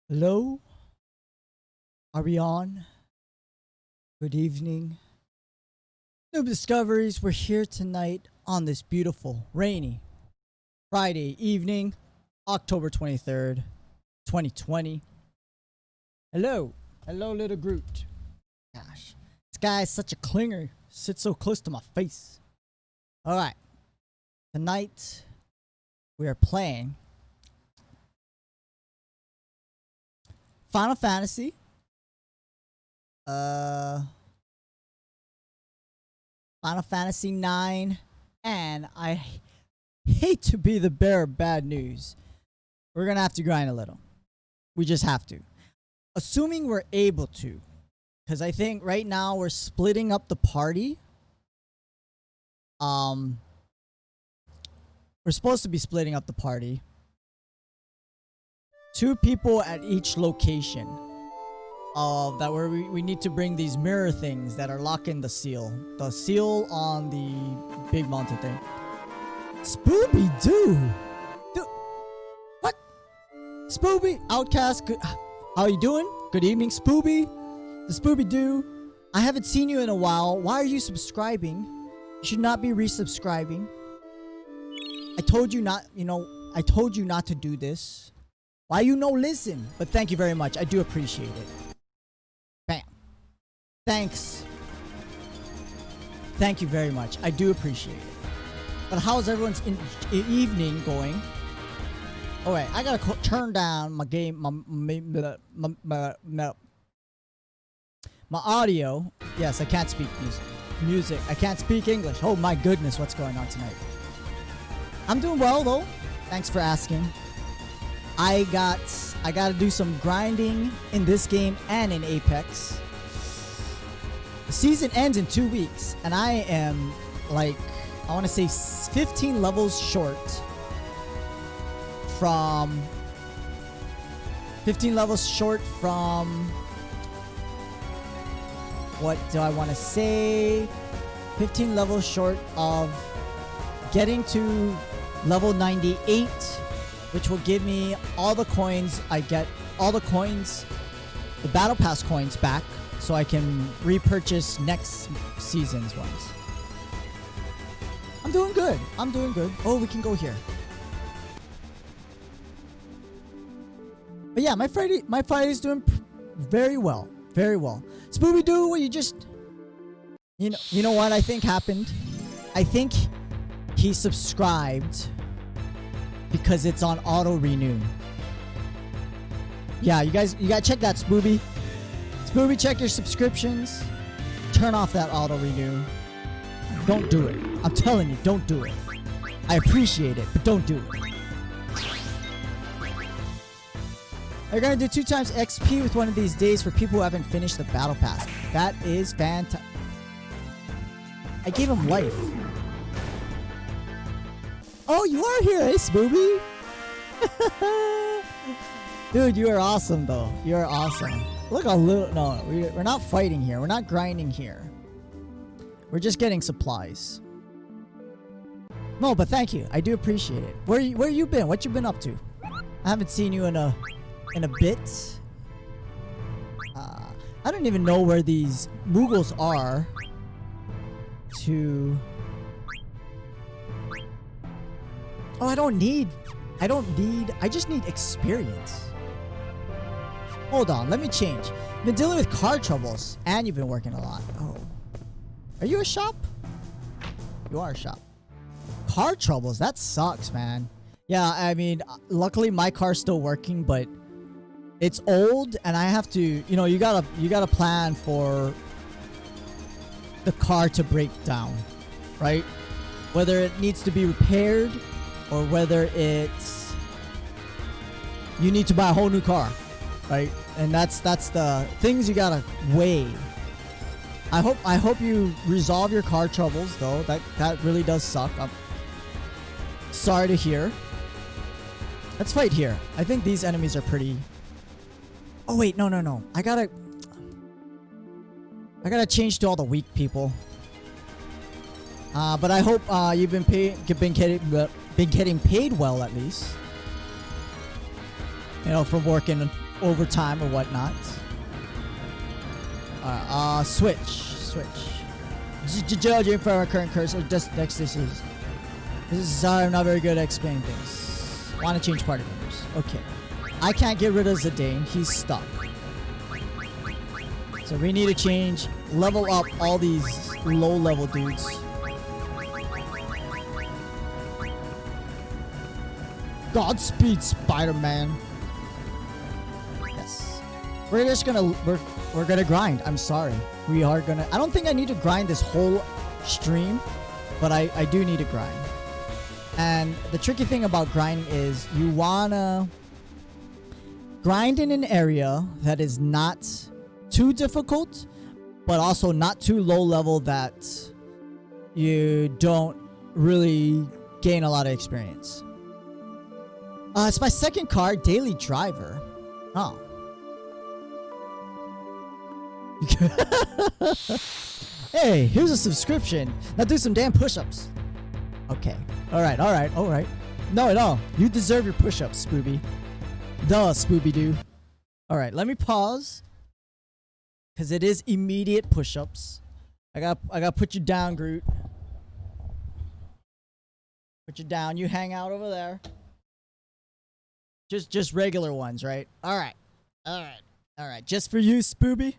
Hello? Are we on? Good evening. Noob Discoveries, we're here tonight on this beautiful, rainy Friday evening, October 23rd, 2020. Hello. Hello, little Groot. Gosh, this guy is such a clinger. Sits so close to my face. Alright. Tonight, we are playing Final Fantasy. Final Fantasy 9. And I hate to be the bearer of bad news. We're gonna have to grind a little. We just have to. Assuming we're able to. Because I think right now we're splitting up the party. We're supposed to be splitting up the party. 2 people at each location. That where we need to bring these mirror things that are locking the seal. The seal on the big mountain thing. Scooby-Doo! Dude, what? Spooby, Outcast, good, how you doing? Good evening, Spooby. The Scooby-Doo. I haven't seen you in a while. Why are you subscribing? You should not be resubscribing. I told you not, I told you not to do this. Why you no listen? But thank you very much. I do appreciate it. Bam. Thanks. Thank you very much. I do appreciate it. But how's everyone's evening going? Oh wait, I gotta turn down my game, my audio. Yes, I can't speak music. I can't speak English. Oh my goodness, what's going on tonight? I'm doing well though. Thanks for asking. I gotta do some grinding in this game and in Apex. The season ends in 2 weeks, and I am like, I want to say 15 levels short from what do I want to say? 15 levels short of getting to level 98. Which will give me all the coins I get, the battle pass coins back, so I can repurchase next season's ones. I'm doing good. Oh, we can go here. But yeah, my Friday's doing very well. Scooby-Doo, you just, you know what I think happened? I think he subscribed because it's on auto renew. Yeah, you gotta check that, Spooby. Spooby, check your subscriptions. Turn off that auto renew. Don't do it. I'm telling you, don't do it. I appreciate it, but don't do it. They're gonna do 2 times XP with one of these days for people who haven't finished the battle pass. That is fantastic. I gave him life. Oh, you are here, eh, Spooby? Dude, you are awesome, though. You are awesome. Look how little... No, we're not fighting here. We're not grinding here. We're just getting supplies. No, but thank you. I do appreciate it. Where you been? What you been up to? I haven't seen you in a bit. I don't even know where these Moogles are. Oh, I just need experience. Hold on, let me change. Been dealing with car troubles, and you've been working a lot. Oh. Are you a shop? You are a shop. Car troubles, that sucks, man. Yeah, I mean, luckily my car's still working, but it's old, and I have to, you gotta plan for the car to break down, right? Whether it needs to be repaired, or whether it's you need to buy a whole new car, right? And that's the things you gotta weigh. I hope you resolve your car troubles, though. That really does suck. I'm sorry to hear. Let's fight here. I think these enemies are pretty. Oh wait, no. I gotta change to all the weak people. But I hope you've been getting paid well, at least. From working overtime or whatnot. Switch. Judging from our current curse or just next this is sorry, I'm not very good at explaining things. Want to change party members. Okay. I can't get rid of Zidane. He's stuck. So we need to change, level up all these low level dudes. Godspeed, Spider-Man. Yes. We're gonna grind. I'm sorry. We are gonna. I don't think I need to grind this whole stream, but I do need to grind. And the tricky thing about grinding is you wanna grind in an area that is not too difficult, but also not too low level that you don't really gain a lot of experience. It's my second card, Daily Driver. Oh. Hey, here's a subscription. Now do some damn push-ups. Okay. Alright. No. You deserve your push-ups, Spooby. Duh, Spooby-Doo. Alright, let me pause. Because it is immediate push-ups. I gotta put you down, Groot. Put you down. You hang out over there. Just regular ones, right? Alright. Just for you, Spooby.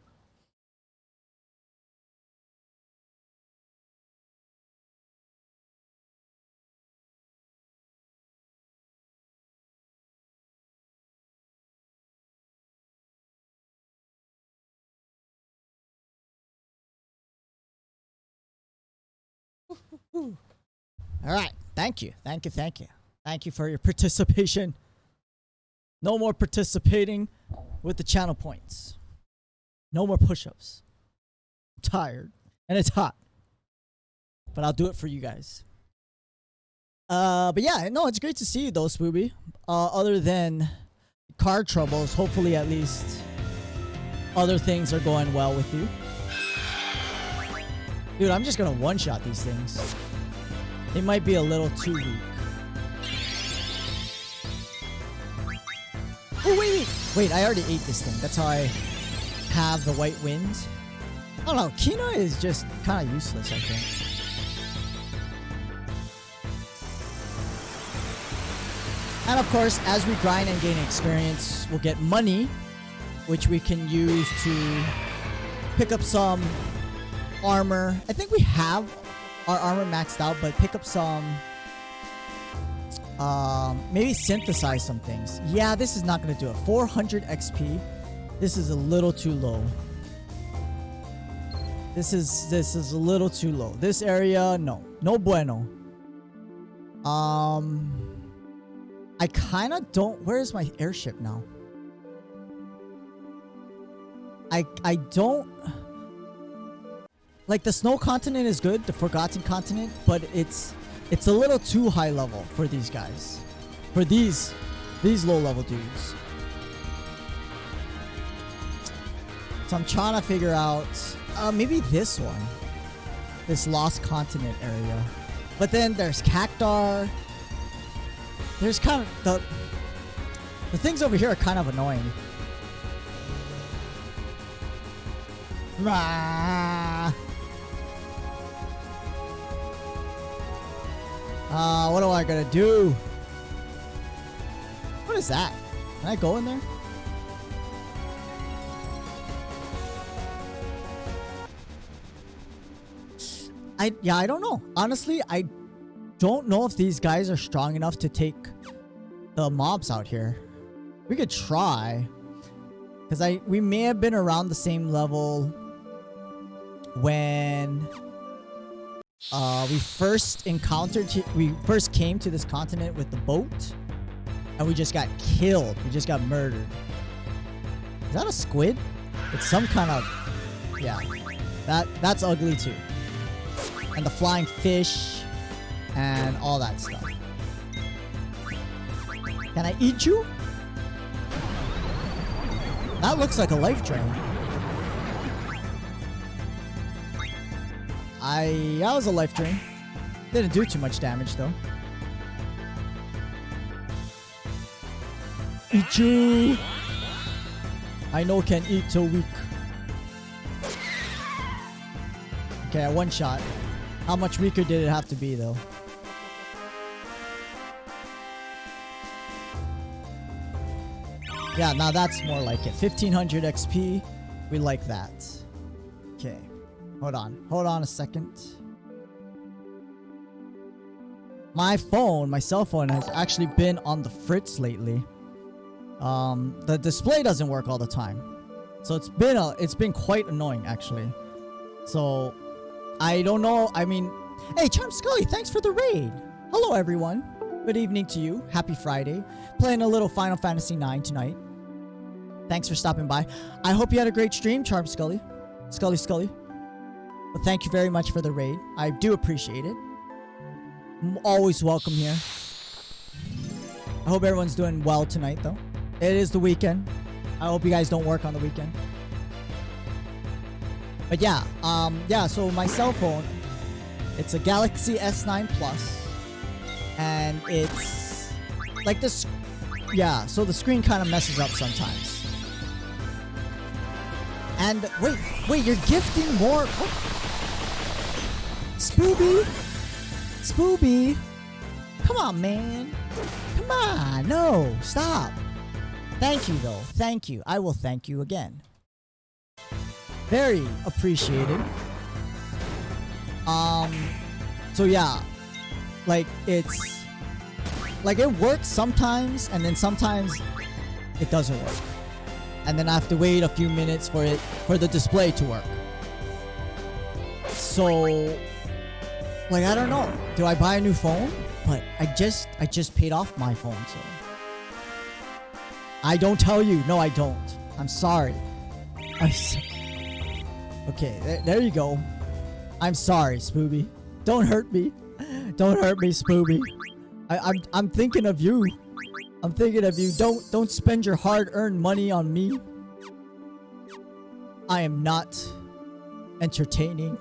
Alright. Thank you for your participation. No more participating with the channel points. No more push-ups. I'm tired. And it's hot. But I'll do it for you guys. But yeah, no, it's great to see you though, Spooby. Other than card troubles, hopefully at least other things are going well with you. Dude, I'm just gonna one-shot these things. They might be a little too weak. Oh, wait, I already ate this thing. That's how I have the white winds. I don't know, Kina is just kind of useless, I think. And of course, as we grind and gain experience, we'll get money, which we can use to pick up some armor. I think we have our armor maxed out, but pick up some maybe synthesize some things. Yeah, this is not going to do it. 400 XP. This is a little too low. This is a little too low. This area, no bueno. I kind of don't. Where is my airship now? I don't like the snow continent is good, the forgotten continent, but it's a little too high level for these guys. For these low level dudes. So I'm trying to figure out maybe this one. This lost continent area. But then there's Cactar. There's kind of the things over here are kind of annoying. Rah. What am I gonna do? What is that? Can I go in there? I don't know. Honestly, I don't know if these guys are strong enough to take the mobs out here. We could try. Because we may have been around the same level when we first came to this continent with the boat, and we just got killed. We just got murdered. Is that a squid? It's some kind of, yeah. That's ugly too. And the flying fish and all that stuff. Can I eat you? That looks like a life drain. That was a life drain. Didn't do too much damage though. Eat you! I know can eat till weak. Okay, at one shot. How much weaker did it have to be though? Yeah, now that's more like it. 1500 XP. We like that. Okay. Hold on. Hold on a second. My phone, my cell phone has actually been on the fritz lately. The display doesn't work all the time. So it's been quite annoying actually. So I don't know. I mean, hey, Charm Scully, thanks for the raid. Hello everyone. Good evening to you. Happy Friday. Playing a little Final Fantasy IX tonight. Thanks for stopping by. I hope you had a great stream, Charm Scully. Scully. But thank you very much for the raid. I do appreciate it. I'm always welcome here. I hope everyone's doing well tonight, though. It is the weekend. I hope you guys don't work on the weekend. But yeah, so my cell phone, it's a Galaxy S9 Plus. And it's like this, yeah, so the screen kind of messes up sometimes. And wait, you're gifting more. Oh. Spooby. Come on, man. Come on. No, stop. Thank you, though. Thank you. I will thank you again. Very appreciated. So yeah, like it's like it works sometimes, and then sometimes it doesn't work. And then I have to wait a few minutes for the display to work. So, like, I don't know. Do I buy a new phone? But I just paid off my phone, so I don't tell you. No, I don't. I'm sorry. Okay, there you go. I'm sorry, Spooby. Don't hurt me. Don't hurt me, Spooby. I'm thinking of you. I'm thinking of you. Don't spend your hard-earned money on me. I am not entertaining.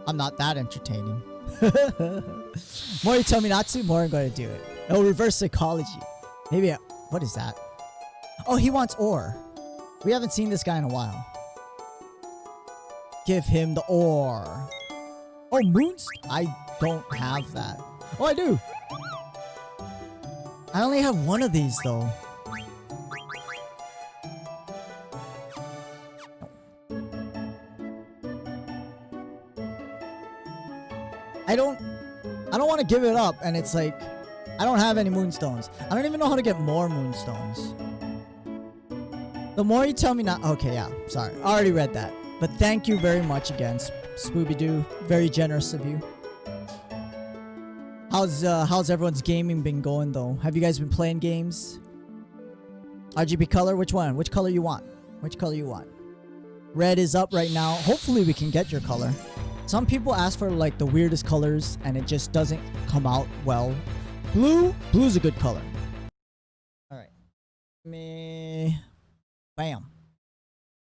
I'm not that entertaining. More you tell me not to, more I'm going to do it. No, reverse psychology. Maybe what is that? Oh, he wants ore. We haven't seen this guy in a while. Give him the ore. Oh, moons? I don't have that. Oh, I do. I only have one of these though. I don't want to give it up, and it's like I don't have any moonstones. I don't even know how to get more moonstones. The more you tell me not. Okay, yeah. Sorry. I already read that. But thank you very much again, Scooby-Doo. Very generous of you. How's everyone's gaming been going though? Have you guys been playing games? RGB color? Which one? Which color you want? Which color you want? Red is up right now. Hopefully we can get your color. Some people ask for like the weirdest colors and it just doesn't come out well. Blue's a good color. Alright. Bam.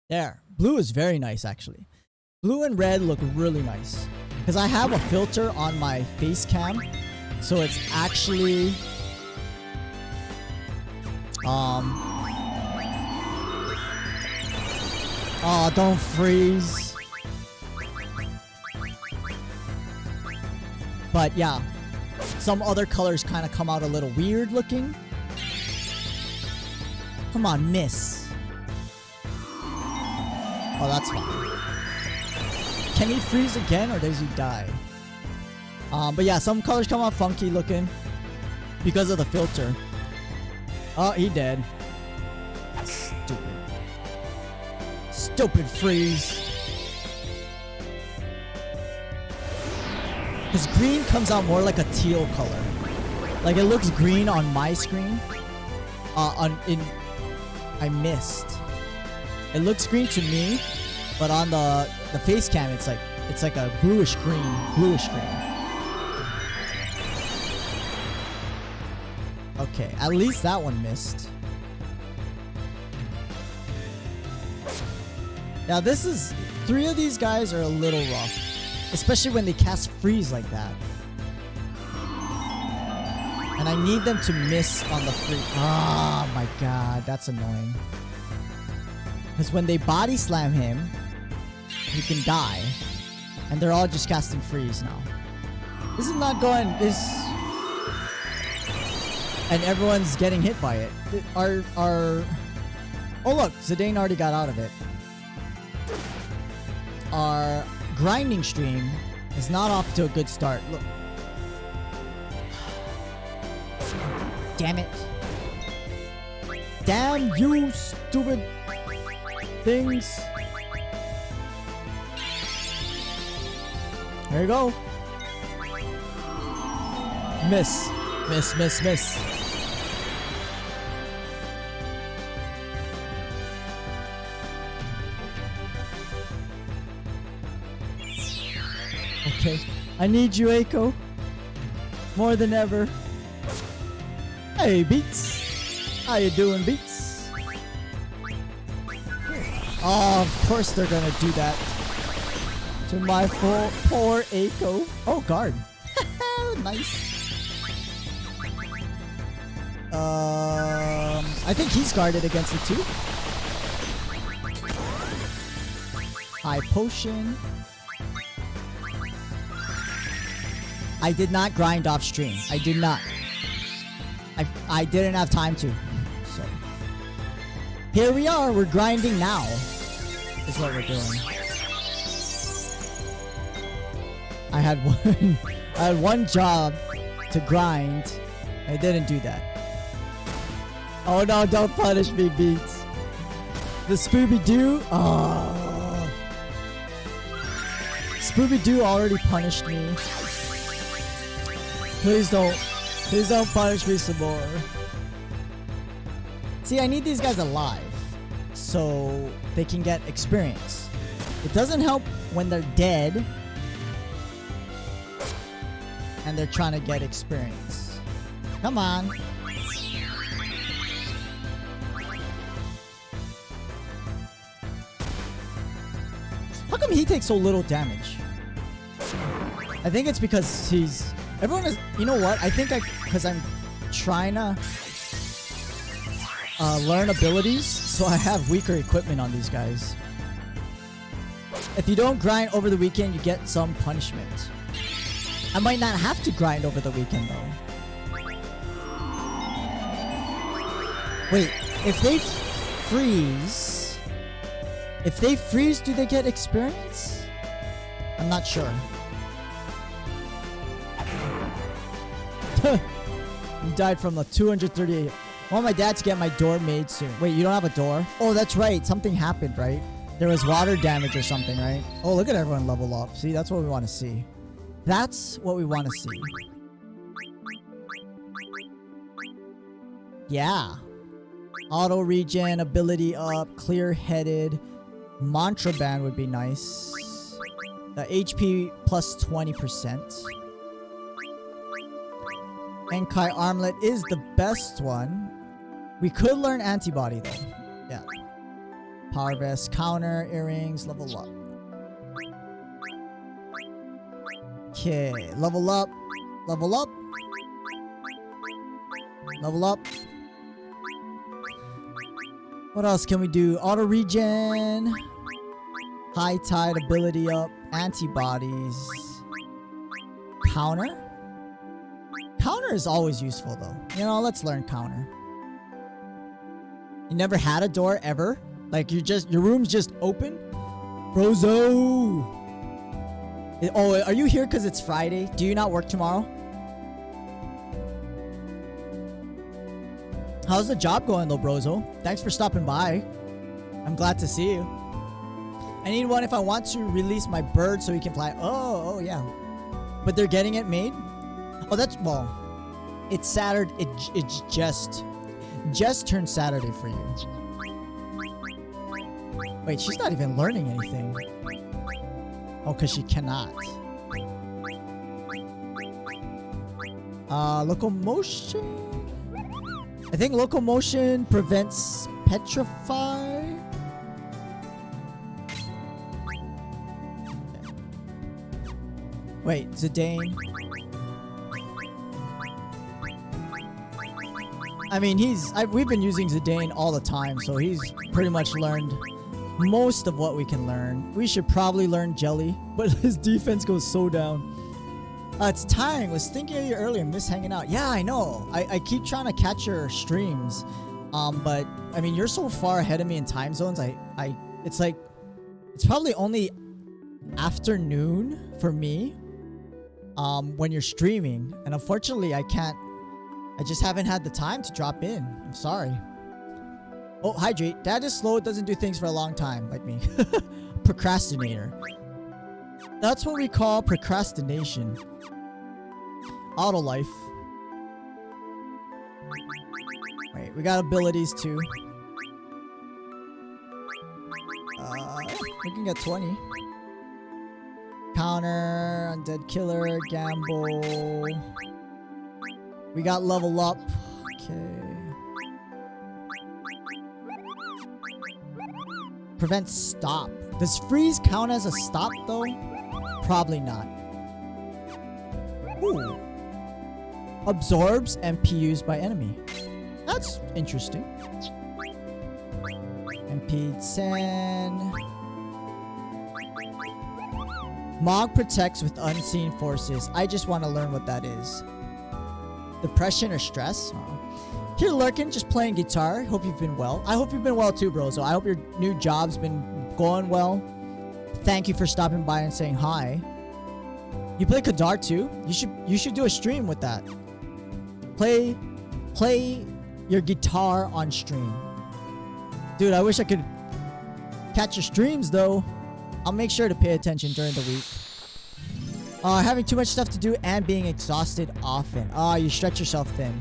There. Blue is very nice actually. Blue and red look really nice. Because I have a filter on my face cam. So it's actually oh, don't freeze. But yeah, some other colors kind of come out a little weird looking. Come on, miss. Oh, that's fine. Can he freeze again or does he die? But yeah, some colors come out funky looking because of the filter. Oh, he dead. Stupid freeze. Because green comes out more like a teal color. Like it looks green on my screen. I missed. It looks green to me, but on the face cam it's like a bluish green. Okay, at least that one missed. Now this is 3 of these guys are a little rough. Especially when they cast freeze like that. And I need them to miss on the freeze. Oh my god, that's annoying. Because when they body slam him, he can die. And they're all just casting freeze now. This is not going... And everyone's getting hit by it. Oh look, Zidane already got out of it. Our grinding stream is not off to a good start. Look. Damn it. Damn you stupid things. There you go. Miss. Miss, miss, miss. Okay. I need you, Eiko. More than ever. Hey, Beats. How you doing, Beats? Oh, of course they're gonna do that. To my poor Eiko. Oh, guard. Nice. I think he's guarded against it too. High potion. I did not grind off stream. I did not. I didn't have time to. So here we are. We're grinding now. Is what we're doing. I had one job to grind. I didn't do that. Oh no, don't punish me, Beats. The Scooby-Doo? Oh. Scooby-Doo already punished me. Please don't punish me some more. See, I need these guys alive so they can get experience. It doesn't help when they're dead and they're trying to get experience. Come on. How come he takes so little damage? I think it's because everyone is... You know what? I think because I'm trying to learn abilities, so I have weaker equipment on these guys. If you don't grind over the weekend, you get some punishment. I might not have to grind over the weekend, though. Wait, if they freeze... If they freeze, do they get experience? I'm not sure. You died from the 238. I want my dad to get my door made soon. Wait, you don't have a door? Oh, that's right. Something happened, right? There was water damage or something, right? Oh, look at everyone level up. See, that's what we want to see. That's what we want to see. Yeah. Auto regen, ability up, clear-headed. Mantra band would be nice. The HP plus 20%. Enkai armlet is the best one. We could learn antibody though. Yeah. Power vest, counter, earrings, level up. Okay, level up. Level up. Level up. What else can we do? Auto regen. High tide ability up. Antibodies. Counter? Counter is always useful though. You know, let's learn counter. You never had a door ever? Like your room's just open? Brozo! Oh, are you here because it's Friday? Do you not work tomorrow? How's the job going though, Brozo? Thanks for stopping by. I'm glad to see you. I need one if I want to release my bird so he can fly. Oh yeah. But they're getting it made? Oh, that's, well, it's Saturday. It's just turned Saturday for you. Wait, she's not even learning anything. Oh, because she cannot. Locomotion? I think locomotion prevents petrify. Wait, Zidane. I mean, we've been using Zidane all the time, so he's pretty much learned most of what we can learn. We should probably learn Jelly, but his defense goes so down. It's tiring. Was thinking of you earlier. Miss hanging out. Yeah, I know. I keep trying to catch your streams. But I mean, you're so far ahead of me in time zones. It's like, it's probably only afternoon for me. When you're streaming, and unfortunately, I just haven't had the time to drop in. I'm sorry. Oh, hydrate. Dad is slow. Doesn't do things for a long time, like me. Procrastinator. That's what we call procrastination. Auto life. Wait, we got abilities too. We can get 20. Counter, undead killer, gamble. We got level up. Okay. Prevent stop. Does freeze count as a stop though? Probably not. Ooh. Absorbs MP used by enemy. That's interesting. MP 10. Mog protects with unseen forces. I just want to learn what that is. Depression or stress? Oh. Here lurking, just playing guitar. Hope you've been well. I hope you've been well too, bro. So I hope your new job's been going well. Thank you for stopping by and saying hi. You play Kadar too? You should do a stream with that. Play your guitar on stream. Dude, I wish I could catch your streams though. I'll make sure to pay attention during the week. Having too much stuff to do and being exhausted often. You stretch yourself thin.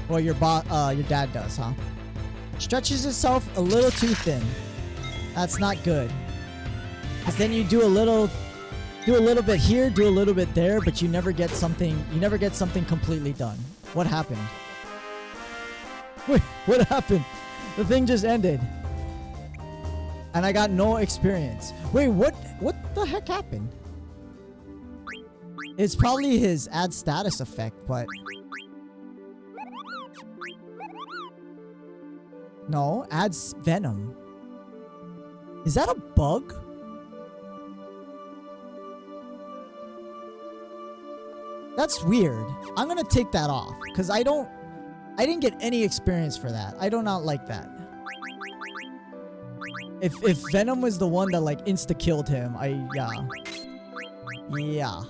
Well, your dad does, huh? Stretches himself a little too thin. That's not good. Cause then you do a little bit here, do a little bit there, but you never get something completely done. What happened? Wait, what happened? The thing just ended. And I got no experience. Wait, what the heck happened? It's probably his add status effect, but... No, adds venom. Is that a bug? That's weird. I'm gonna take that off, because I didn't get any experience for that. I do not like that. If Venom was the one that like insta-killed him, yeah.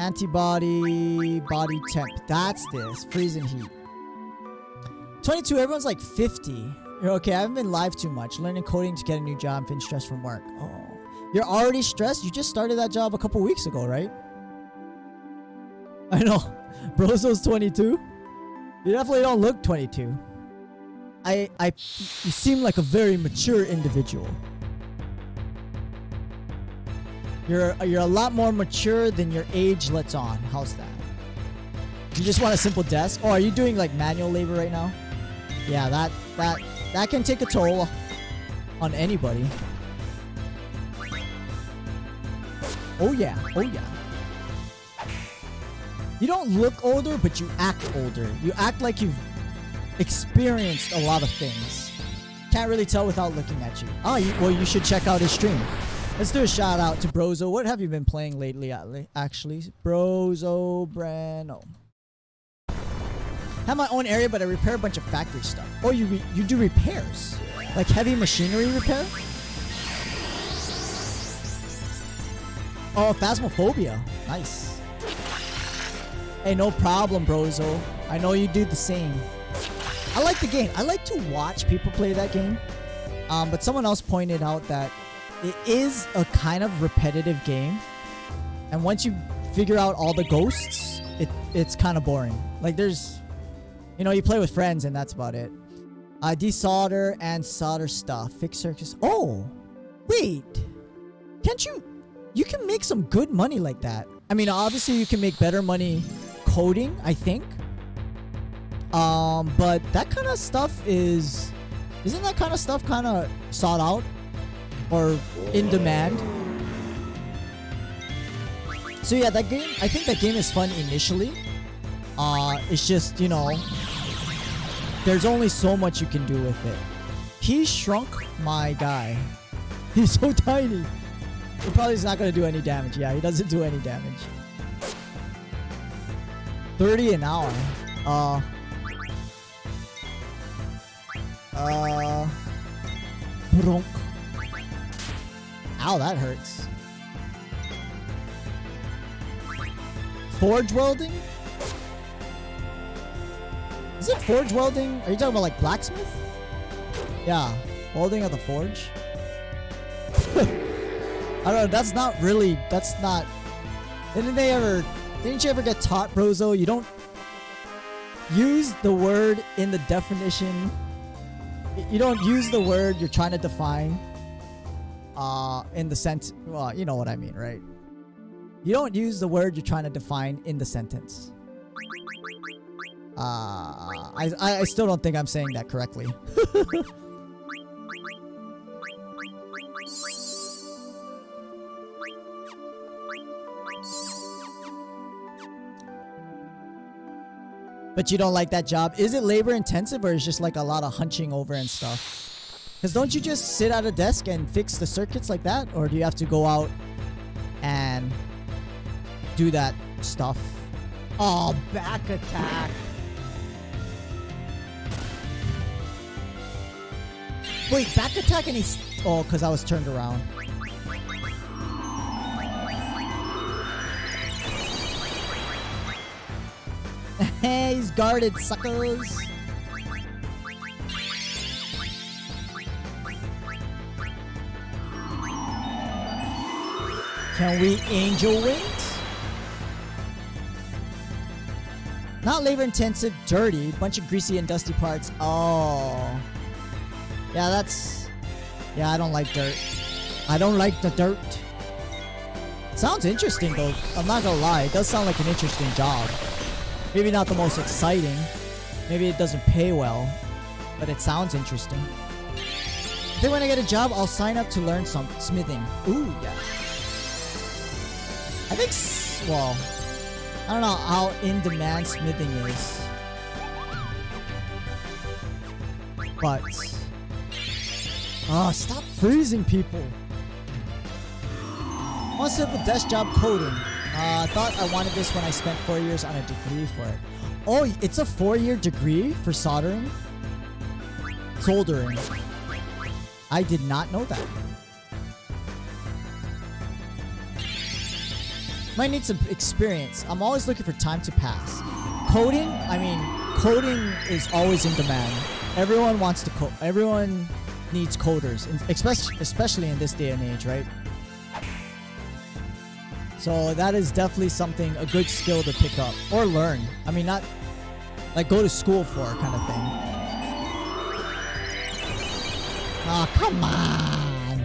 Antibody, body temp. That's this. Freezing heat. 22, everyone's like 50. You're okay, I haven't been live too much. Learning coding to get a new job, feeling stressed from work. Oh. You're already stressed? You just started that job a couple weeks ago, right? I know. Brozo's 22? You definitely don't look 22. You seem like a very mature individual. You're a lot more mature than your age lets on. How's that? You just want a simple desk? Oh, are you doing like manual labor right now? Yeah, that can take a toll on anybody. Oh yeah, oh yeah. You don't look older, but you act older. You act like you've experienced a lot of things. Can't really tell without looking at you. Oh, well, you should check out his stream. Let's do a shout out to Brozo. What have you been playing lately, actually? Brozo Brano. Have my own area, but I repair a bunch of factory stuff. Oh, you do repairs? Like heavy machinery repair? Oh, Phasmophobia. Nice. Hey, no problem, Brozo. I know you do the same. I like the game. I like to watch people play that game. But someone else pointed out that it is a kind of repetitive game. And once you figure out all the ghosts, it's kind of boring. Like there's... You know, you play with friends and that's about it. Desolder and solder stuff. Fix circuits. Oh! Wait! Can't you... You can make some good money like that. I mean, obviously you can make better money coding, I think. But that kind of stuff is... Isn't that kind of stuff kind of sought out? Or in demand? So yeah, that game... I think that game is fun initially. It's just, you know... There's only so much you can do with it. He shrunk my guy. He's so tiny. He probably is not going to do any damage. Yeah, he doesn't do any damage. 30 an hour. Bronk. Ow, that hurts. Forge welding? Is it forge welding? Are you talking about like blacksmith? Yeah, welding of the forge. I don't know, that's not really, that's not... Didn't you ever get taught, Brozo? You don't use the word in the definition. You don't use the word you're trying to define in the sense, well, you know what I mean, right? You don't use the word you're trying to define in the sentence. I still don't think I'm saying that correctly. But you don't like that job? Is it labor intensive or is it just like a lot of hunching over and stuff? Because don't you just sit at a desk and fix the circuits like that? Or do you have to go out and do that stuff? Oh, back attack. Wait, back attack and he's... Oh, because I was turned around. Hey, he's guarded, suckers. Can we angel wings? Not labor intensive, dirty. Bunch of greasy and dusty parts. Oh. Yeah, that's... Yeah, I don't like dirt. I don't like the dirt. Sounds interesting though. I'm not gonna lie. It does sound like an interesting job. Maybe not the most exciting. Maybe it doesn't pay well. But it sounds interesting. I think when I get a job, I'll sign up to learn some smithing. Ooh, yeah. I think... Well... I don't know how in-demand smithing is. But... Oh, stop freezing people. I want to have a desk job coding. I thought I wanted this when I spent 4 years on a degree for it. Oh, it's a 4-year degree for soldering? Soldering. I did not know that. Might need some experience. I'm always looking for time to pass. Coding? I mean, coding is always in demand. Everyone wants to code. Everyone needs coders, especially in this day and age, right? So that is definitely something, a good skill to pick up or learn. I mean, not like go to school for kind of thing. Oh, come on.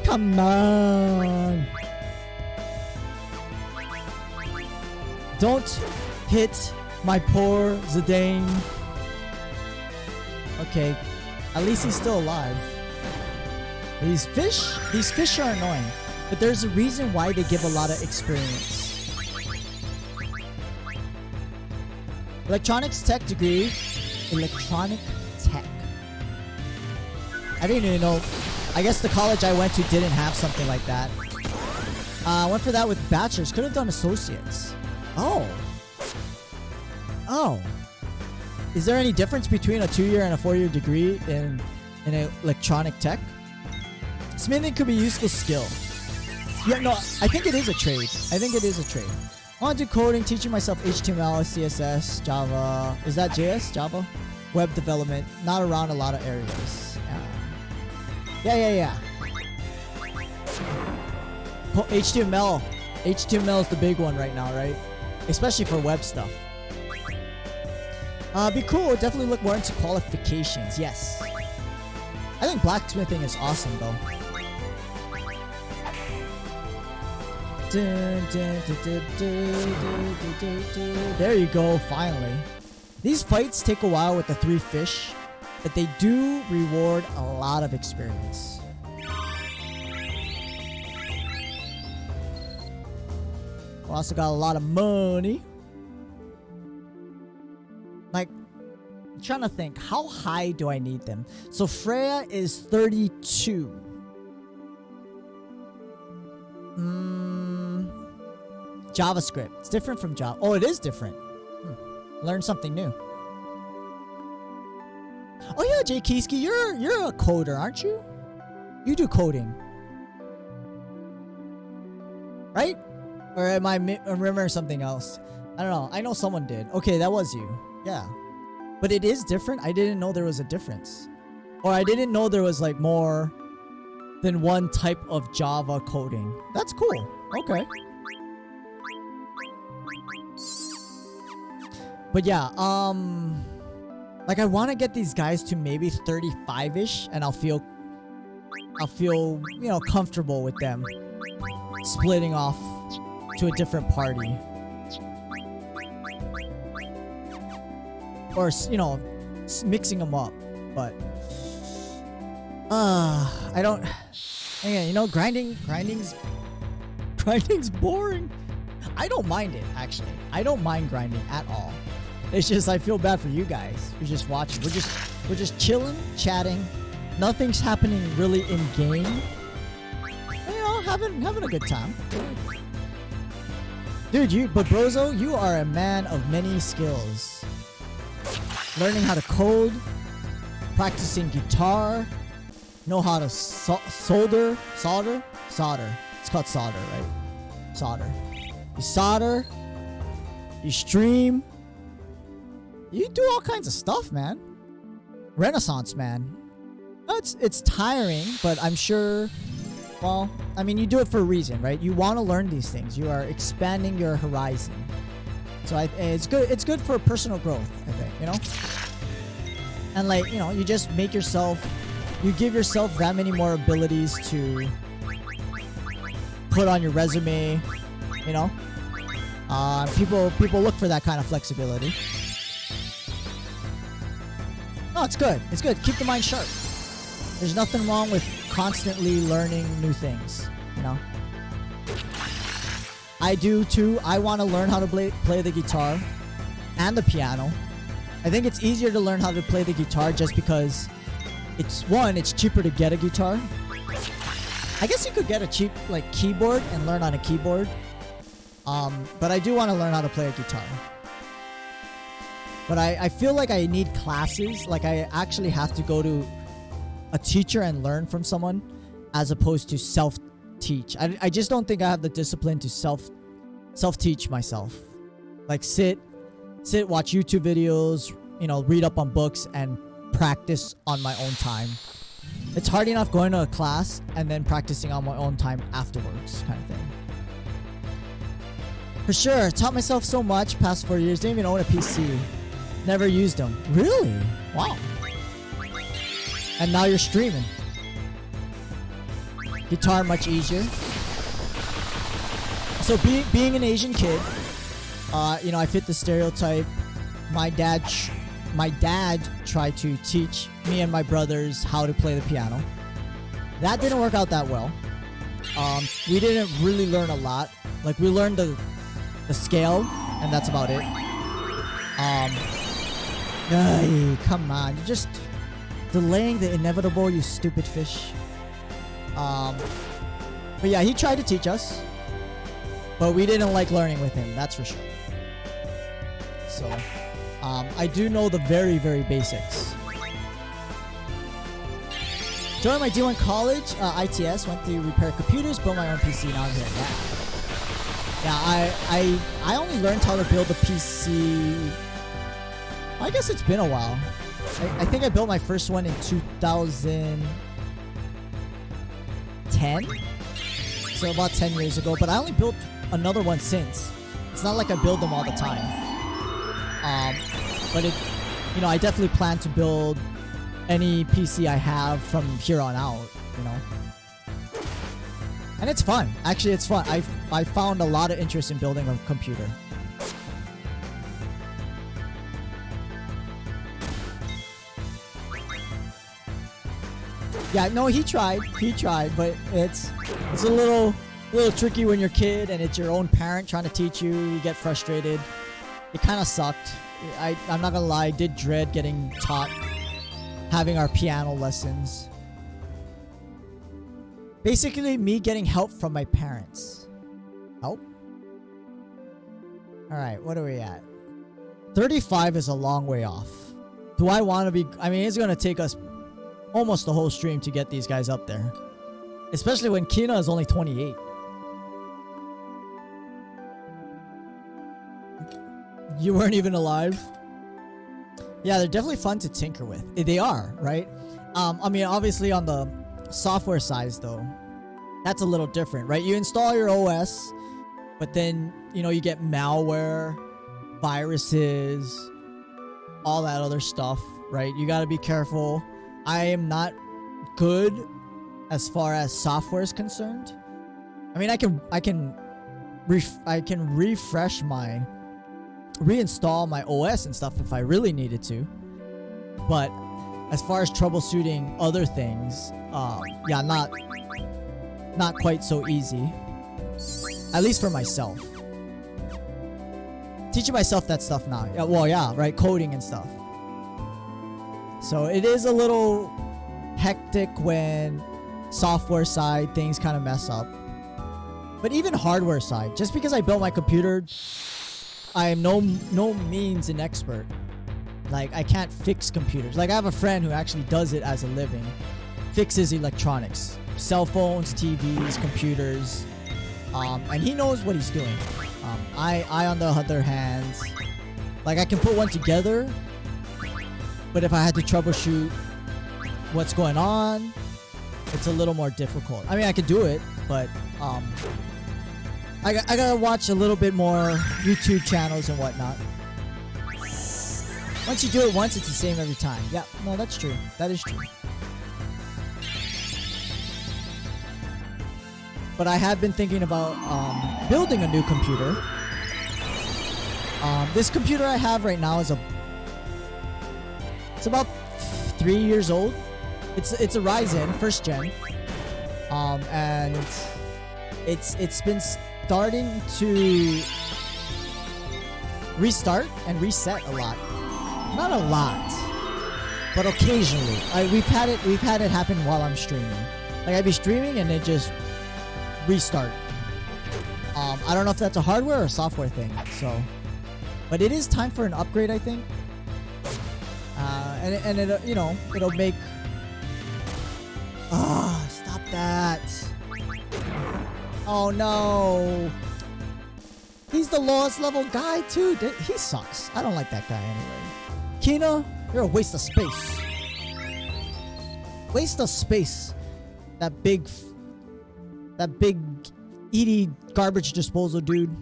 Come on. Don't hit my poor Zidane. Okay. At least he's still alive. These fish are annoying. But there's a reason why they give a lot of experience. Electronics tech degree. Electronic tech. I didn't even know. I guess the college I went to didn't have something like that. I went for that with bachelor's. Could have done associates. Oh. Oh. Is there any difference between a 2-year and a 4-year degree in electronic tech? Smithing could be a useful skill. Yeah, no, I think it is a trade. I think it is a trade. I want to do coding, teaching myself HTML, CSS, Java. Is that JS? Java? Web development. Not around a lot of areas. Yeah. Oh, HTML. HTML is the big one right now, right? Especially for web stuff. Be cool. Definitely look more into qualifications. Yes. I think blacksmithing is awesome, though. There you go, finally. These fights take a while with the 3 fish, but they do reward a lot of experience. We also got a lot of money. Like, I'm trying to think. How high do I need them? So Freya is 32. JavaScript. It's different from Java. Oh, it is different. Learn something new. Oh yeah, Jay Kieski, you're a coder, aren't you? You do coding, right? Or am I remembering something else? I don't know. I know someone did. Okay, that was you. Yeah, but it is different. I didn't know there was a difference, or I didn't know there was like more than one type of Java coding. That's cool. Okay. But yeah, like I want to get these guys to maybe 35-ish, and I'll feel, you know, comfortable with them splitting off to a different party, or you know, mixing them up. But I don't. Again, you know, grinding's boring. I don't mind it, actually. I don't mind grinding at all. It's just I feel bad for you guys. We're just watching. We're just chilling, chatting. Nothing's happening really in game. You know, having a good time. Dude, but Brozo, you are a man of many skills. Learning how to code, practicing guitar, know how to solder. It's called solder, right? Solder. You solder. You stream. You do all kinds of stuff, man. Renaissance, man. It's tiring, but I'm sure, well, I mean, you do it for a reason, right? You want to learn these things. You are expanding your horizon. So it's good. It's good for personal growth, I think, you know? And like, you know, you just make yourself, you give yourself that many more abilities to put on your resume, you know? People look for that kind of flexibility. No, it's good. It's good. Keep the mind sharp. There's nothing wrong with constantly learning new things, you know? I do too. I want to learn how to play the guitar and the piano. I think it's easier to learn how to play the guitar just because it's cheaper to get a guitar. I guess you could get a cheap like keyboard and learn on a keyboard. But I do want to learn how to play a guitar. But I feel like I need classes. Like I actually have to go to a teacher and learn from someone as opposed to self-teach. I just don't think I have the discipline to self-teach myself. Like sit, watch YouTube videos, you know, read up on books and practice on my own time. It's hard enough going to a class and then practicing on my own time afterwards, kind of thing. For sure, taught myself so much past 4 years. Didn't even own a PC. Never used them. Really? Wow. And now you're streaming. Guitar much easier. So being an Asian kid, you know, I fit the stereotype. My dad tried to teach me and my brothers how to play the piano. That didn't work out that well. We didn't really learn a lot. Like we learned the scale, and that's about it. Come on, you're just delaying the inevitable, you stupid fish. But yeah, he tried to teach us, but we didn't like learning with him, that's for sure. So, I do know the very, very basics. Joined my D1 college, ITS, went to repair computers, built my own PC, now I'm here. Yeah, I only learned how to build a PC, I guess it's been a while. I think I built my first one in 2010, so about 10 years ago, but I only built another one since. It's not like I build them all the time. But it, you know, I definitely plan to build any PC I have from here on out, you know. And it's fun. Actually, it's fun. I found a lot of interest in building a computer. Yeah, no, he tried, but it's a little tricky when you're a kid and it's your own parent trying to teach you. You get frustrated. It kind of sucked. I'm not gonna lie, I did dread getting taught, having our piano lessons. Basically, me getting help from my parents. Help? Alright, what are we at? 35 is a long way off. Do I want to be... I mean, it's gonna take us almost the whole stream to get these guys up there. Especially when Kina is only 28. You weren't even alive? Yeah, they're definitely fun to tinker with. They are, right? I mean, obviously on the software side, though, that's a little different, right? You install your OS, but then, you know, you get malware, viruses, all that other stuff, right? You gotta be careful. I am not good as far as software is concerned. I mean, I can refresh my... reinstall my OS and stuff if I really needed to, but as far as troubleshooting other things, yeah, not quite so easy, at least for myself. Teaching myself that stuff now. Yeah, well, yeah, right, coding and stuff. So it is a little hectic when software side things kind of mess up, but even hardware side, just because I built my computer, I am no means an expert. Like, I can't fix computers. Like, I have a friend who actually does it as a living. Fixes electronics. Cell phones, TVs, computers. And he knows what he's doing. I on the other hand, like, I can put one together, but if I had to troubleshoot what's going on, it's a little more difficult. I mean, I could do it, but I gotta watch a little bit more YouTube channels and whatnot. Once you do it once, it's the same every time. Yeah, no, that's true. That is true. But I have been thinking about building a new computer. This computer I have right now is it's about 3 years old. It's a Ryzen, first gen. And it's been starting to restart and reset a lot. Not a lot, but occasionally. We've had it happen while I'm streaming. Like, I'd be streaming and it just restart. I don't know if that's a hardware or software thing. So, but it is time for an upgrade, I think. And it, you know, it'll make. Stop that. Oh no. He's the lowest level guy too. He sucks. I don't like that guy anyway. Kina, you're a waste of space. Waste of space. That big Edie garbage disposal dude.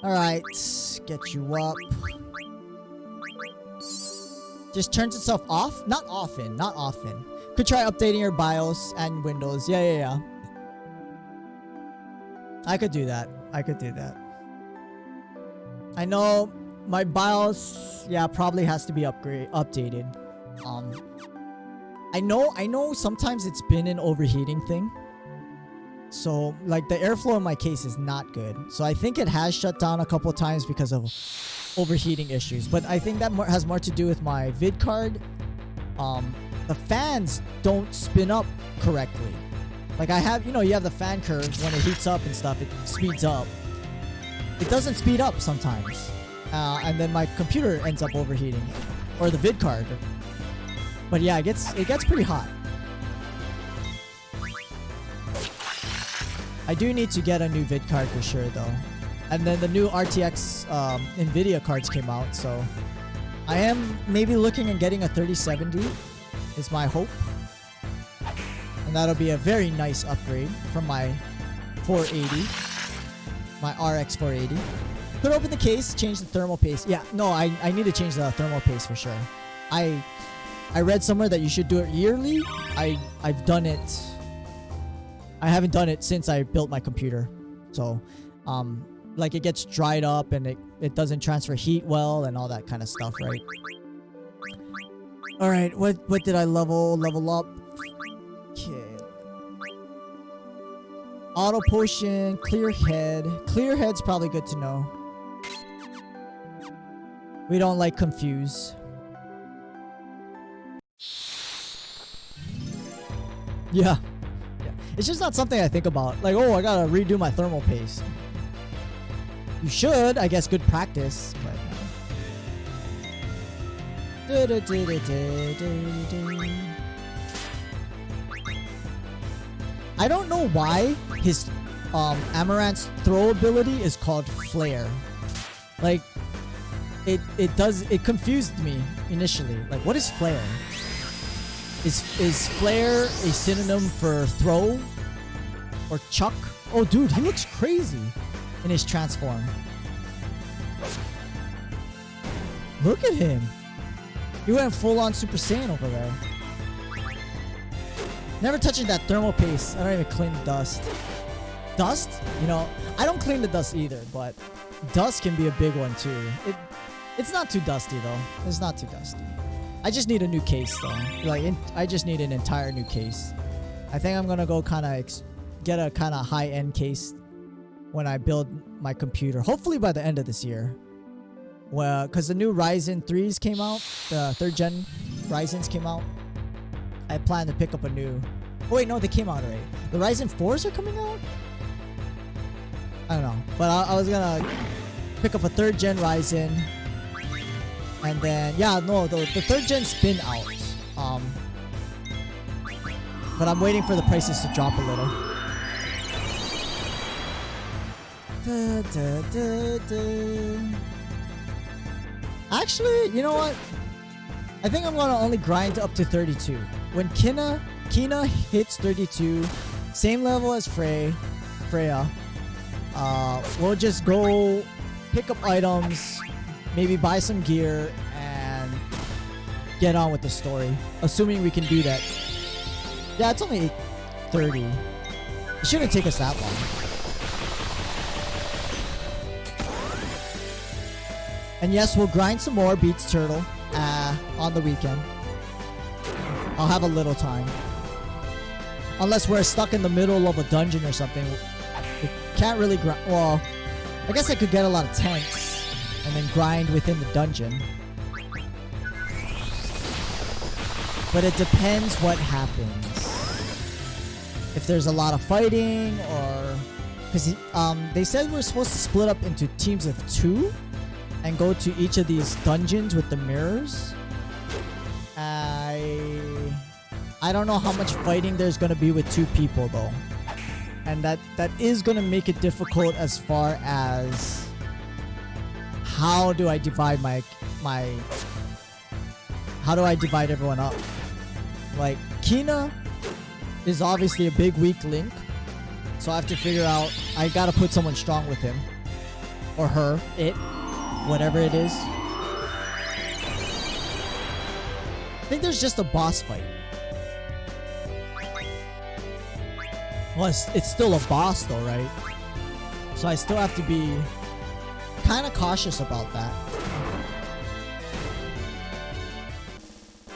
Alright, get you up. Just turns itself off? Not often, not often. Could try updating your BIOS and Windows. Yeah. I could do that. I know my BIOS, yeah, probably has to be updated. I know sometimes it's been an overheating thing. So, like, the airflow in my case is not good. So I think it has shut down a couple times because of overheating issues. But I think that has more to do with my vid card. The fans don't spin up correctly. Like, I have, you have the fan curve when it heats up and stuff, it speeds up. It doesn't speed up sometimes. And then my computer ends up overheating. Or the vid card. But yeah, it gets pretty hot. I do need to get a new vid card for sure though. And then the new RTX Nvidia cards came out, so I am maybe looking at getting a 3070 is my hope. And that'll be a very nice upgrade from my 480. My RX 480. Could open the case, change the thermal paste. Yeah, no, I need to change the thermal paste for sure. I read somewhere that you should do it yearly. I've done it. I haven't done it since I built my computer. So, like, it gets dried up and it doesn't transfer heat well and all that kind of stuff, right? All right, what did I level up? Okay. Auto potion, clear head. Clear head's probably good to know. We don't like confuse. Yeah. It's just not something I think about. Like, oh, I gotta redo my thermal paste. You should, I guess, good practice. But I don't know why his Amaranth's throw ability is called Flare. Like, it confused me initially. Like, what is Flare? Is Flare a synonym for throw? Or chuck? Oh, dude, he looks crazy in his transform. Look at him. He went full on Super Saiyan over there. Never touching that thermal paste. I don't even clean the dust. Dust? You know, I don't clean the dust either, but dust can be a big one too. It's not too dusty though. It's not too dusty. I just need a new case though. Like, I just need an entire new case. I think I'm gonna go kind of get a kind of high-end case when I build my computer. Hopefully by the end of this year. Well, because the new Ryzen 3s came out. The 3rd gen Ryzens came out. I plan to pick up a new... Oh wait, no, they came out already. The Ryzen 4s are coming out? I don't know. But I was gonna pick up a 3rd gen Ryzen. And then, yeah, no, the 3rd gen's been out. But I'm waiting for the prices to drop a little. Actually, you know what? I think I'm gonna only grind up to 32. When Kina hits 32, same level as Freya, we'll just go pick up items, maybe buy some gear, and get on with the story. Assuming we can do that. Yeah, it's only 8:30. It shouldn't take us that long. And yes, we'll grind some more Beats Turtle on the weekend. I'll have a little time. Unless we're stuck in the middle of a dungeon or something. We can't really grind. Well, I guess I could get a lot of tanks and then grind within the dungeon. But it depends what happens. If there's a lot of fighting or... Because they said we're supposed to split up into teams of 2 and go to each of these dungeons with the mirrors. I don't know how much fighting there's going to be with 2 people though. And that is going to make it difficult as far as how do I divide how do I divide everyone up? Like, Kina is obviously a big weak link. So I have to figure out, I gotta put someone strong with him. Or her, it, whatever it is. I think there's just a boss fight. Well, it's still a boss though, right? So I still have to be kind of cautious about that.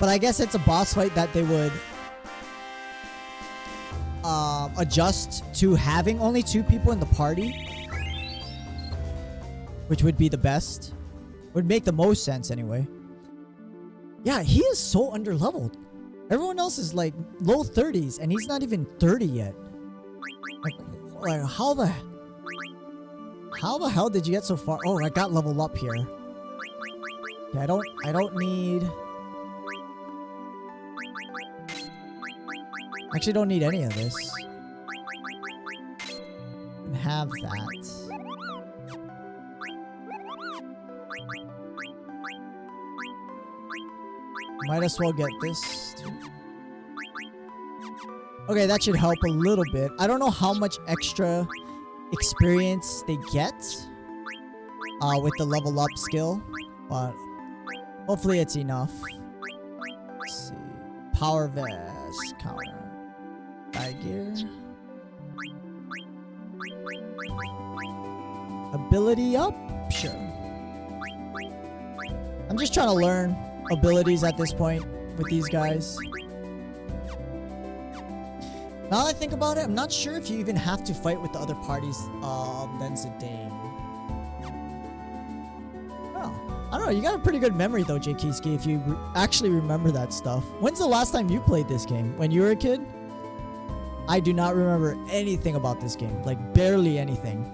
But I guess it's a boss fight that they would adjust to having only 2 people in the party, which would be the best. Would make the most sense anyway. Yeah, he is so underleveled. Everyone else is like low 30s and he's not even 30 yet. Like how the hell did you get so far? Oh, I got leveled up here. Yeah, I don't need... Actually, don't need any of this. And have that. Might as well get this. Okay, that should help a little bit. I don't know how much extra experience they get with the level up skill, but hopefully it's enough. Let's see. Power vest counter. Eye gear. Ability up? Sure. I'm just trying to learn abilities at this point with these guys. Now that I think about it, I'm not sure if you even have to fight with the other parties than Zidane. Oh, I don't know. You got a pretty good memory though, Jkiski, if you actually remember that stuff. When's the last time you played this game? When you were a kid? I do not remember anything about this game. Like, barely anything.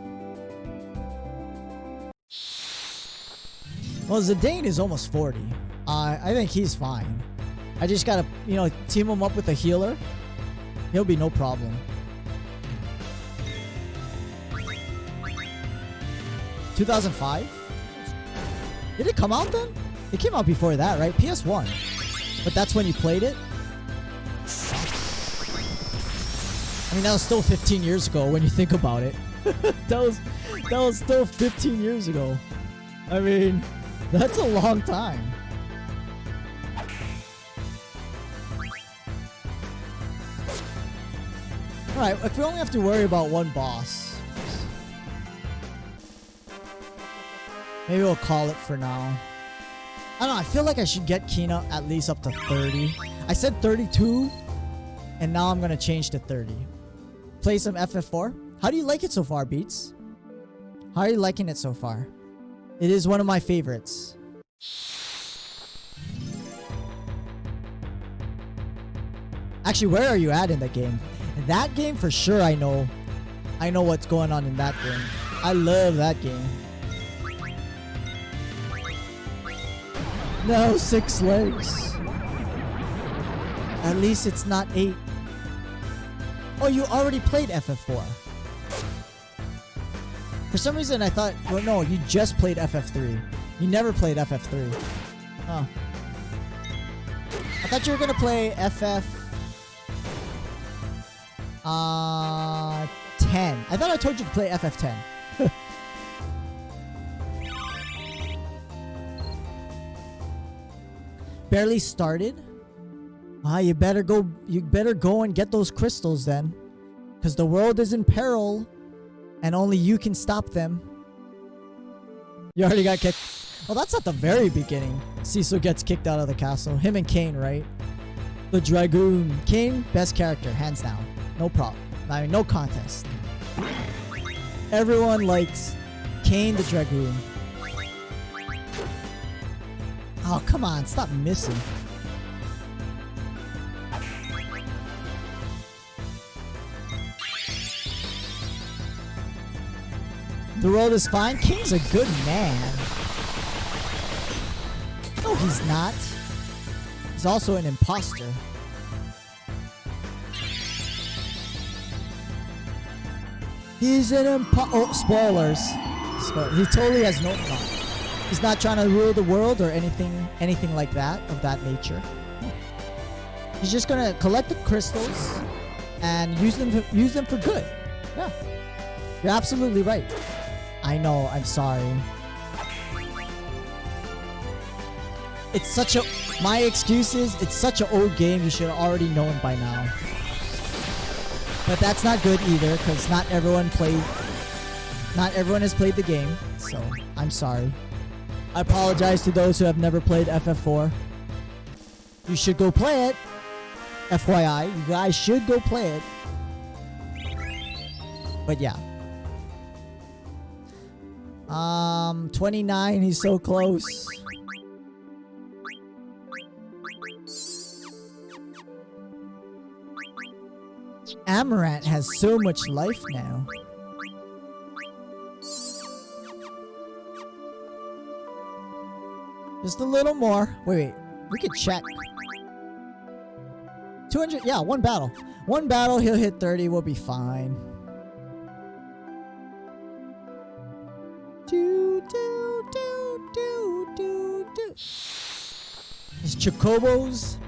Well, Zidane is almost 40. I think he's fine. I just gotta, you know, team him up with a healer. He'll be no problem. 2005? Did it come out then? It came out before that, right? PS1. But that's when you played it? I mean, that was still 15 years ago when you think about it. that was still 15 years ago. I mean, that's a long time. Alright, if we only have to worry about one boss, maybe we'll call it for now. I don't know, I feel like I should get Kina at least up to 30. I said 32, and now I'm gonna change to 30. Play some FF4. How do you like it so far, Beats? How are you liking it so far? It is one of my favorites. Actually, where are you at in the game? That game for sure I know what's going on in that game. I love that game. No, 6 legs. At least it's not 8. Oh, you already played FF4. For some reason I thought, well, no, you just played FF3. You never played FF3. Oh. I thought you were gonna play FF 10. I thought I told you to play FF10. Barely started? You better go and get those crystals then. Because the world is in peril and only you can stop them. You already got kicked. Well, that's at the very beginning. Cecil gets kicked out of the castle. Him and Kane, right? The Dragoon. Kane, best character, hands down. No problem. I mean, no contest. Everyone likes Kane the Dragoon. Oh, come on. Stop missing. The road is fine. King's a good man. No, he's not. He's also an imposter. He's an oh, spoilers. He totally has no problem. He's not trying to rule the world or anything like that, of that nature. He's just gonna collect the crystals and use them for good. Yeah. You're absolutely right. I know, I'm sorry. It's such a... My excuse is, it's such an old game, you should have already known by now. But that's not good either, because not everyone has played the game, so I'm sorry. I apologize to those who have never played FF4. You should go play it. FYI, you guys should go play it. But yeah. 29, he's so close. Amaranth has so much life now. Just a little more. Wait. We could check. 200. Yeah, one battle. One battle, he'll hit 30. We'll be fine. There's Chocobos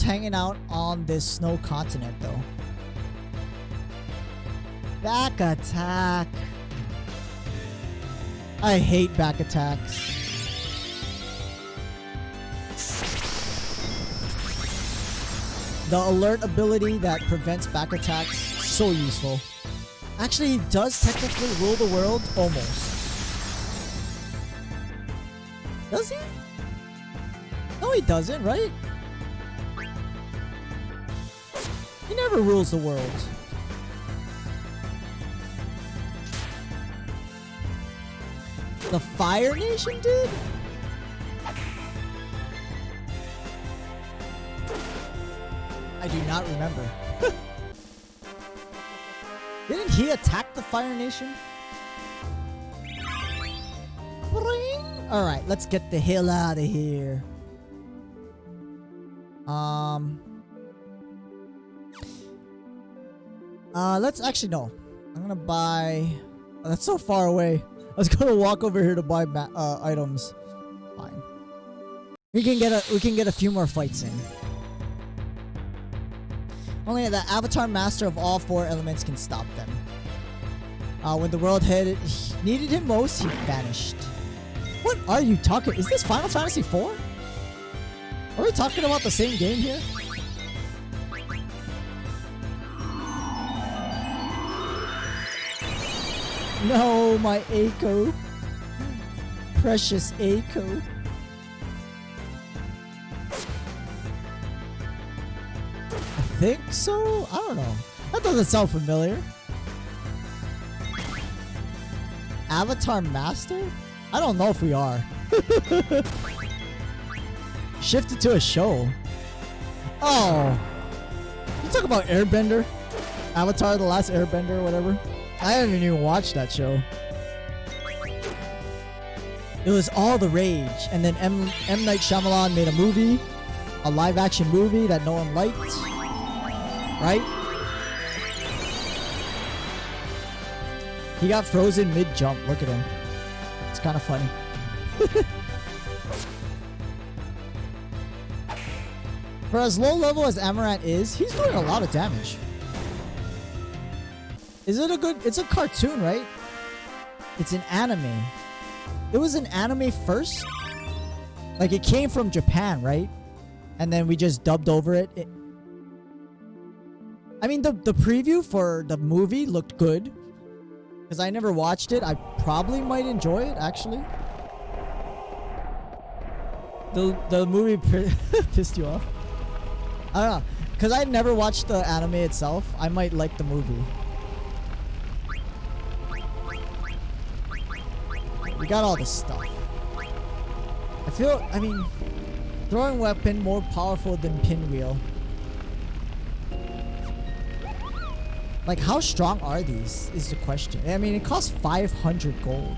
hanging out on this snow continent, though. Back attack. I hate back attacks. The alert ability that prevents back attacks, so useful. Actually, he does technically rule the world, almost. Does he? No, he doesn't, right? He never rules the world. The Fire Nation did? I do not remember. Didn't he attack the Fire Nation? Alright, let's get the hell out of here. Let's actually, no. I'm gonna buy... Oh, that's so far away. I was gonna walk over here to buy items. Fine. We can get a few more fights in. Only the Avatar Master of all 4 elements can stop them. When the world needed him most, he vanished. What are you talking? Is this Final Fantasy IV? Are we talking about the same game here? No, my Eiko. Precious Eiko. I think so? I don't know. That doesn't sound familiar. Avatar Master? I don't know if we are. Shifted to a show. Oh. You talk about Airbender? Avatar The Last Airbender or whatever? I haven't even watched that show. It was all the rage. And then M. Night Shyamalan made a movie. A live action movie that no one liked. Right? He got frozen mid-jump. Look at him. It's kind of funny. For as low level as Amaranth is, he's doing a lot of damage. Is it a good... It's a cartoon, right? It's an anime. It was an anime first? Like, it came from Japan, right? And then we just dubbed over it. I mean, the preview for the movie looked good. Because I never watched it. I probably might enjoy it, actually. The movie pissed you off? I don't know. Because I never watched the anime itself. I might like the movie. We got all this stuff. I mean, throwing weapon more powerful than pinwheel. Like, how strong are these is the question. I mean, it costs 500 gold.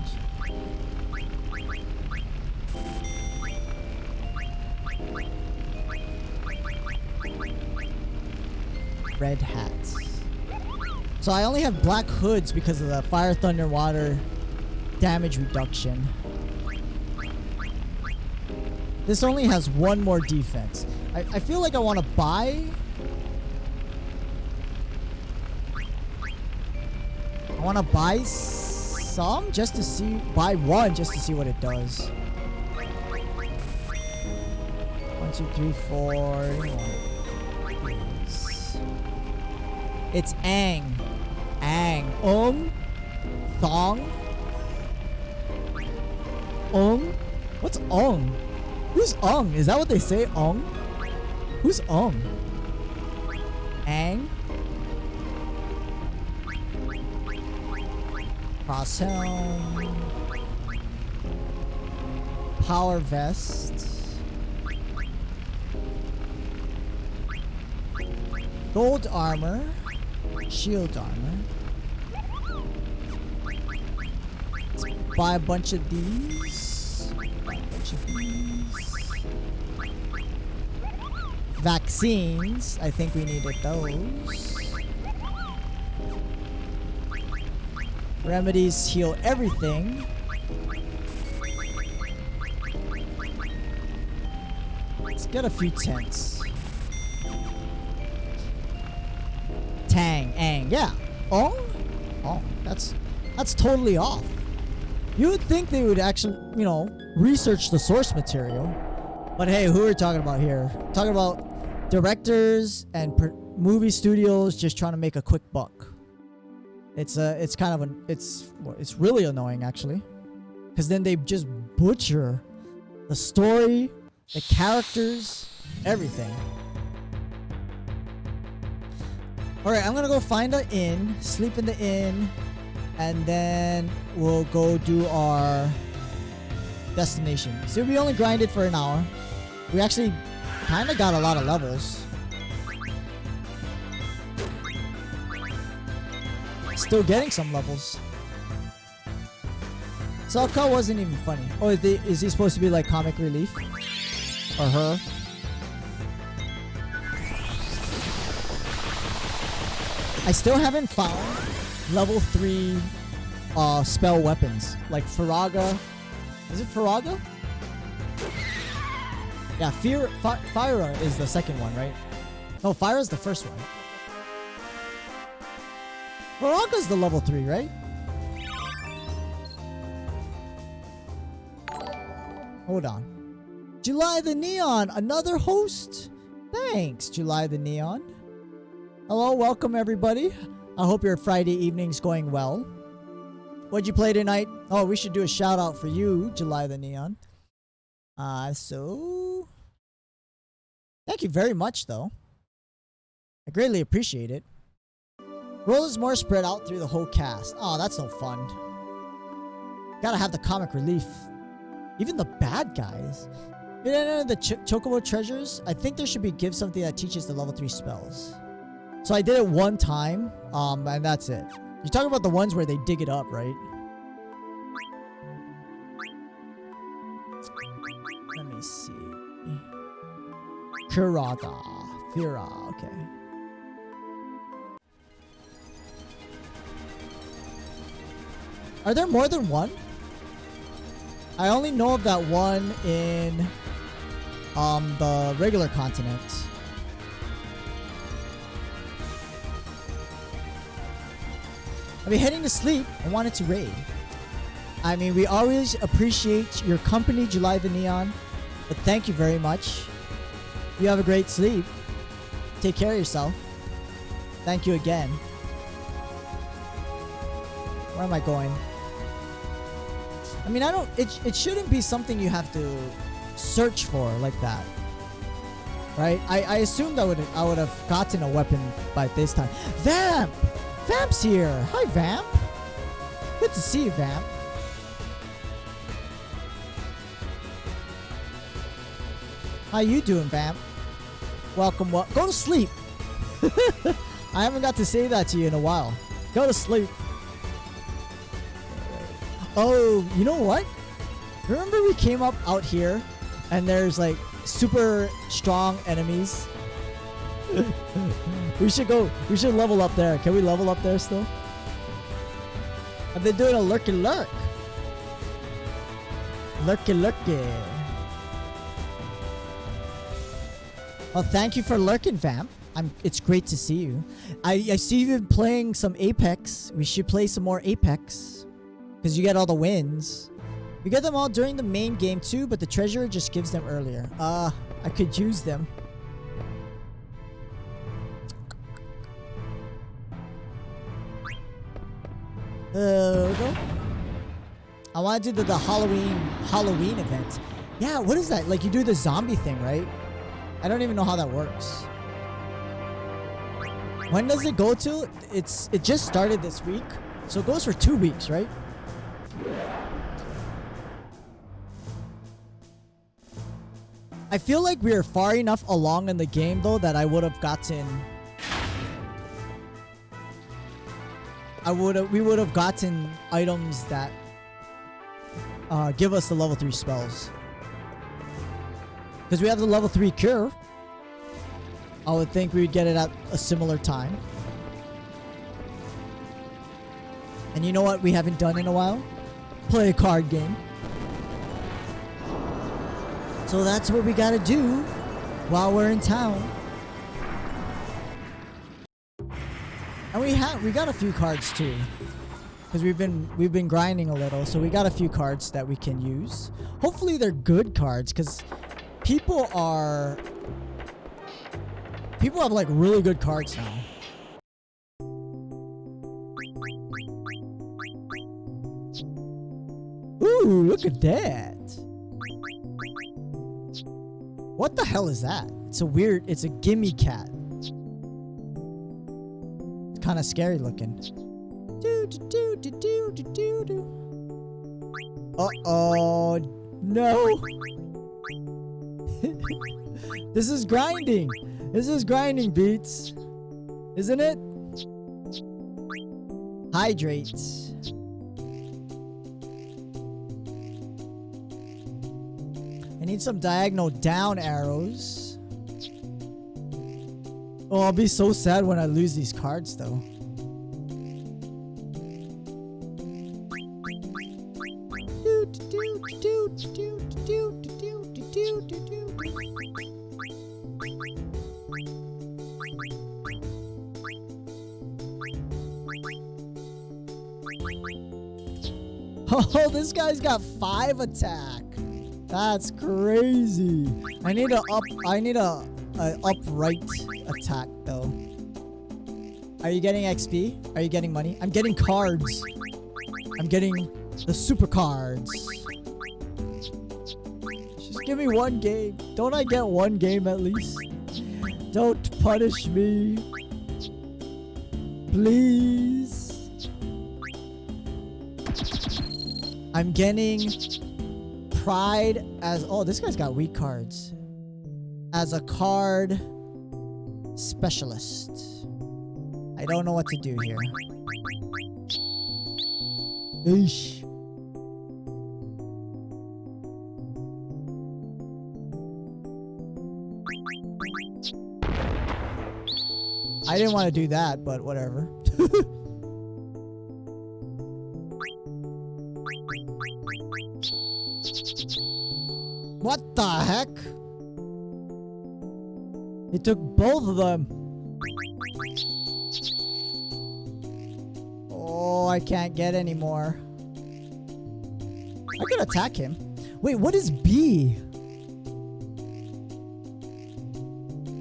Red hats. So I only have black hoods because of the fire, thunder, water damage reduction. This only has one more defense. I feel like I want to buy... I want to buy some just to see... Buy one just to see what it does. 1, 2, 3, 4... It's Aang. Aang. Thong. What's Ong? Who's Ong? Is that what they say? Ong? Who's Ong? Aang? Cross helm. Power vest. Gold armor. Shield armor. Let's buy a bunch of these. Vaccines. I think we needed those. Remedies heal everything. Let's get a few tents. Tang, Aang, yeah. Ong? Ong. That's totally off. You would think they would actually, you know, research the source material. But hey, who are we talking about here? Talking about directors and movie studios just trying to make a quick buck. It's kind of it's really annoying actually, because then they just butcher the story, the characters, everything. Alright, I'm gonna go find an inn, sleep in the inn, and then we'll go do our destination. So we only grinded for an hour. We actually kind of got a lot of levels. Still getting some levels. Salka wasn't even funny. Oh, is he supposed to be like comic relief? Or her? I still haven't found level 3 spell weapons. Like Faraga. Is it Faraga? Yeah, Fyra is the second one, right? No, Fyra is the first one. Faraga's the level 3, right? Hold on. July the Neon, another host? Thanks, July the Neon. Hello, welcome everybody. I hope your Friday evening's going well. What'd you play tonight? Oh, we should do a shout out for you, July the Neon. So... Thank you very much, though. I greatly appreciate it. Role is more spread out through the whole cast. Oh, that's no fun. Gotta have the comic relief. Even the bad guys. You know the Chocobo treasures? I think there should be give something that teaches the level 3 spells. So I did it one time, and that's it. You're talking about the ones where they dig it up, right? Let me see. Fira, okay. Are there more than one? I only know of that one in the regular continent. I'll be heading to sleep. I wanted to raid. I mean, we always appreciate your company, July the Neon. But thank you very much. You have a great sleep. Take care of yourself. Thank you again. Where am I going? I mean, it shouldn't be something you have to search for like that. Right? I assumed I would have gotten a weapon by this time. Vamp! Vamp's here! Hi, Vamp! Good to see you, Vamp. How you doing, Vamp? Welcome, go to sleep! I haven't got to say that to you in a while. Go to sleep. Oh, you know what? Remember we came up out here and there's like super strong enemies? We should level up there. Can we level up there still? I've been doing a lurky lurk. Lurky lurky. Well, thank you for lurking, Vamp. It's great to see you. I see you've been playing some Apex. We should play some more Apex. Because you get all the wins. You get them all during the main game too, but the treasurer just gives them earlier. I could use them. Go. I want to do the Halloween event. Yeah, what is that? Like you do the zombie thing, right? I don't even know how that works. When does it go to? It just started this week. So it goes for 2 weeks, right? I feel like we are far enough along in the game though that I would have gotten we would have gotten items that give us the level 3 spells. Because we have the level 3 cure. I would think we would get it at a similar time. And you know what we haven't done in a while? Play a card game. So that's what we gotta do while we're in town. And we got a few cards too. Because we've been grinding a little, so we got a few cards that we can use. Hopefully they're good cards, because people have like really good cards now. Ooh, look at that. What the hell is that? It's a gimme cat. kind of scary looking. Uh-oh. No. This is grinding. This is grinding, Beats. Isn't it? Hydrate. I need some diagonal down arrows. Oh, I'll be so sad when I lose these cards, though. Oh, this guy's got 5 attack. That's crazy. I need a upright attack though. Are you getting XP? Are you getting money? I'm getting cards. I'm getting the super cards. Just give me 1 game. Don't I get 1 game at least? Don't punish me. Please. I'm getting Pride as... Oh, this guy's got weak cards. As a card specialist. I don't know what to do here. Eesh. I didn't want to do that, but whatever. What the heck? He took both of them. Oh, I can't get any more. I could attack him. Wait, what is B?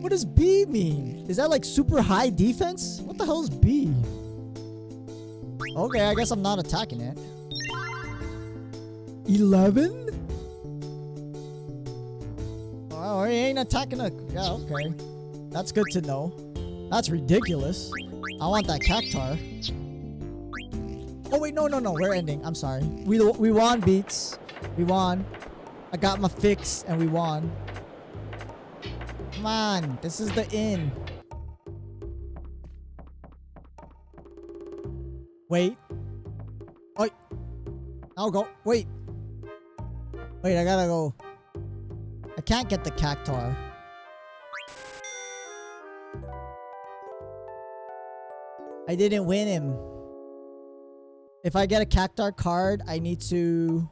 What does B mean? Is that like super high defense? What the hell is B? Okay, I guess I'm not attacking it. 11? Oh, he ain't attacking a... Yeah, okay. That's good to know. That's ridiculous. I want that cactar. Oh, wait, no. We're ending. I'm sorry. We won, Beats. We won. I got my fix, and we won. Come on. This is the end. Wait. Oh. I'll go. Wait. Wait, I gotta go. I can't get the cactar. I didn't win him. If I get a cactar card, I need to...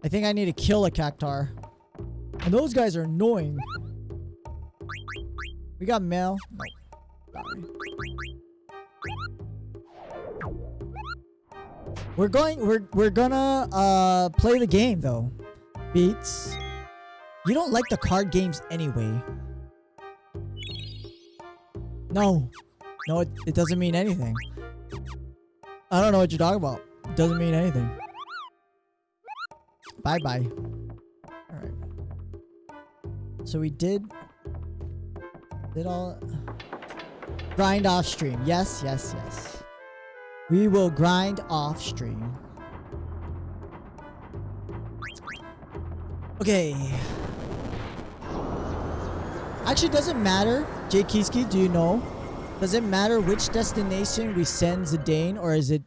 I think I need to kill a cactar. And those guys are annoying. We got mail. No. Sorry. We're gonna play the game though. Beats. You don't like the card games anyway. No. No, it doesn't mean anything. I don't know what you're talking about. It doesn't mean anything. Bye-bye. Alright. So we did all... Grind off stream. Yes. We will grind off stream. Okay. Actually, does it matter? Jay Kiski, do you know? Does it matter which destination we send Zidane, or is it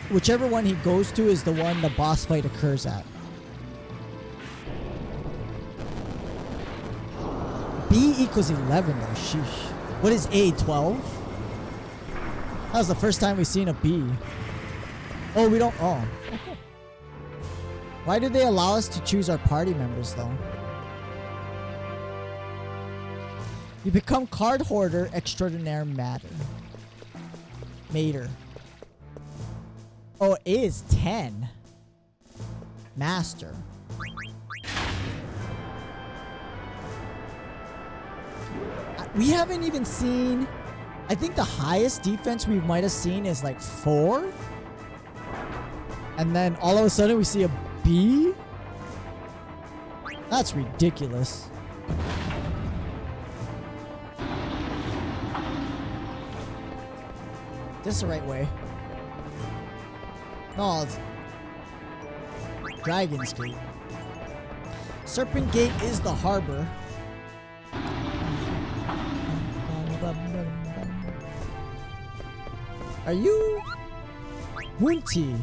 whichever one he goes to is the one the boss fight occurs at? B equals 11 though, sheesh. What is A, 12? That was the first time we've seen a B. Oh, we don't, oh. Okay. Why did they allow us to choose our party members though? You become card hoarder extraordinaire matter. Mater. Oh, A is 10. Master. We haven't even seen... I think the highest defense we might have seen is like 4. And then all of a sudden we see a B? That's ridiculous. This is the right way. No, it's Dragon's Gate. Serpent Gate is the harbor. Are you Wunti?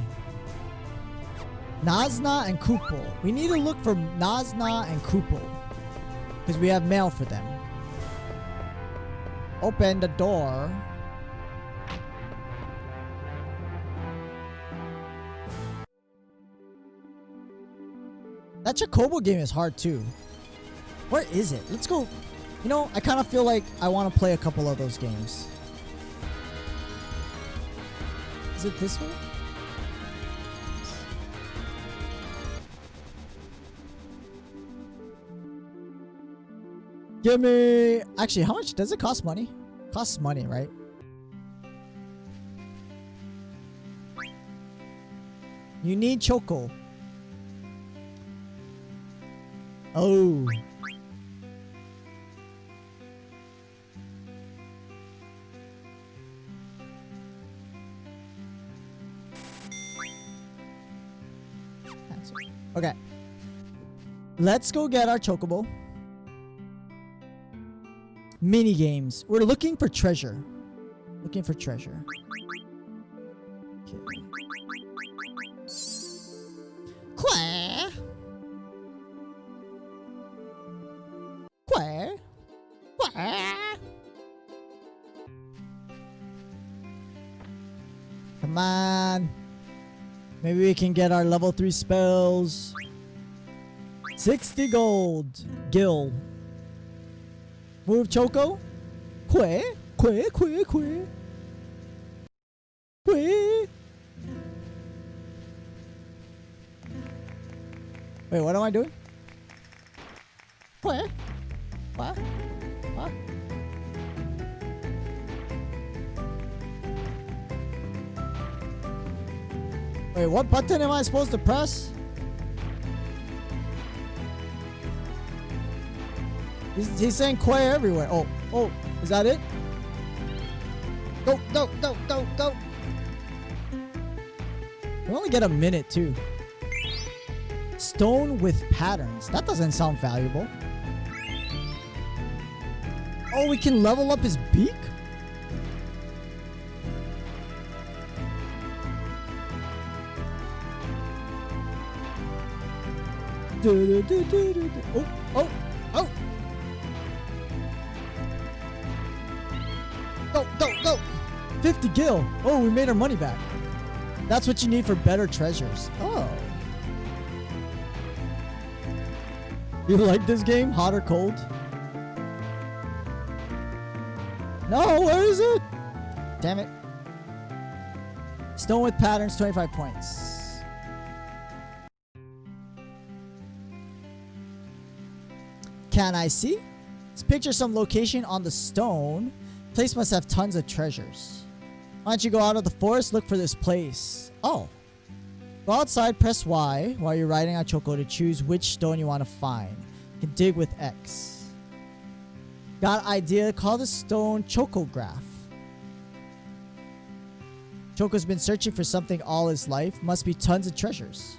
Nazna and Kupol. We need to look for Nazna and Kupol because we have mail for them. Open the door. That Chocobo game is hard too. Where is it? Let's go. You know, I kind of feel like I want to play a couple of those games. Is it this way? Give me... Actually, how much does it cost money? Costs money, right? You need Choco. Oh. Okay. Let's go get our Chocobo. Mini games. We're looking for treasure. Looking for treasure. Okay. Quack. Quack. Quack. Come on. Maybe we can get our level 3 spells. 60 gold. Gil. Move Choco. Quay. Quay. Quay. Quay. Quay. Wait, what am I doing? Quay. What? What? Wait, what button am I supposed to press? He's saying Quay everywhere. Oh, is that it? Go, go, go, go, go. We only get a minute too. Stone with patterns. That doesn't sound valuable. Oh, we can level up his beak? Oh, oh, oh. Go, go, go. 50 gil. Oh, we made our money back. That's what you need for better treasures. Oh. You like this game? Hot or cold? No, where is it? Damn it. Stone with patterns, 25 points. Can I see? Let's picture some location on the stone. Place must have tons of treasures. Why don't you go out of the forest, look for this place. Oh. Go outside, press Y while you're riding on Choco to choose which stone you want to find. You can dig with X. Got idea? Call the stone Chocograph. Choco's been searching for something all his life. Must be tons of treasures.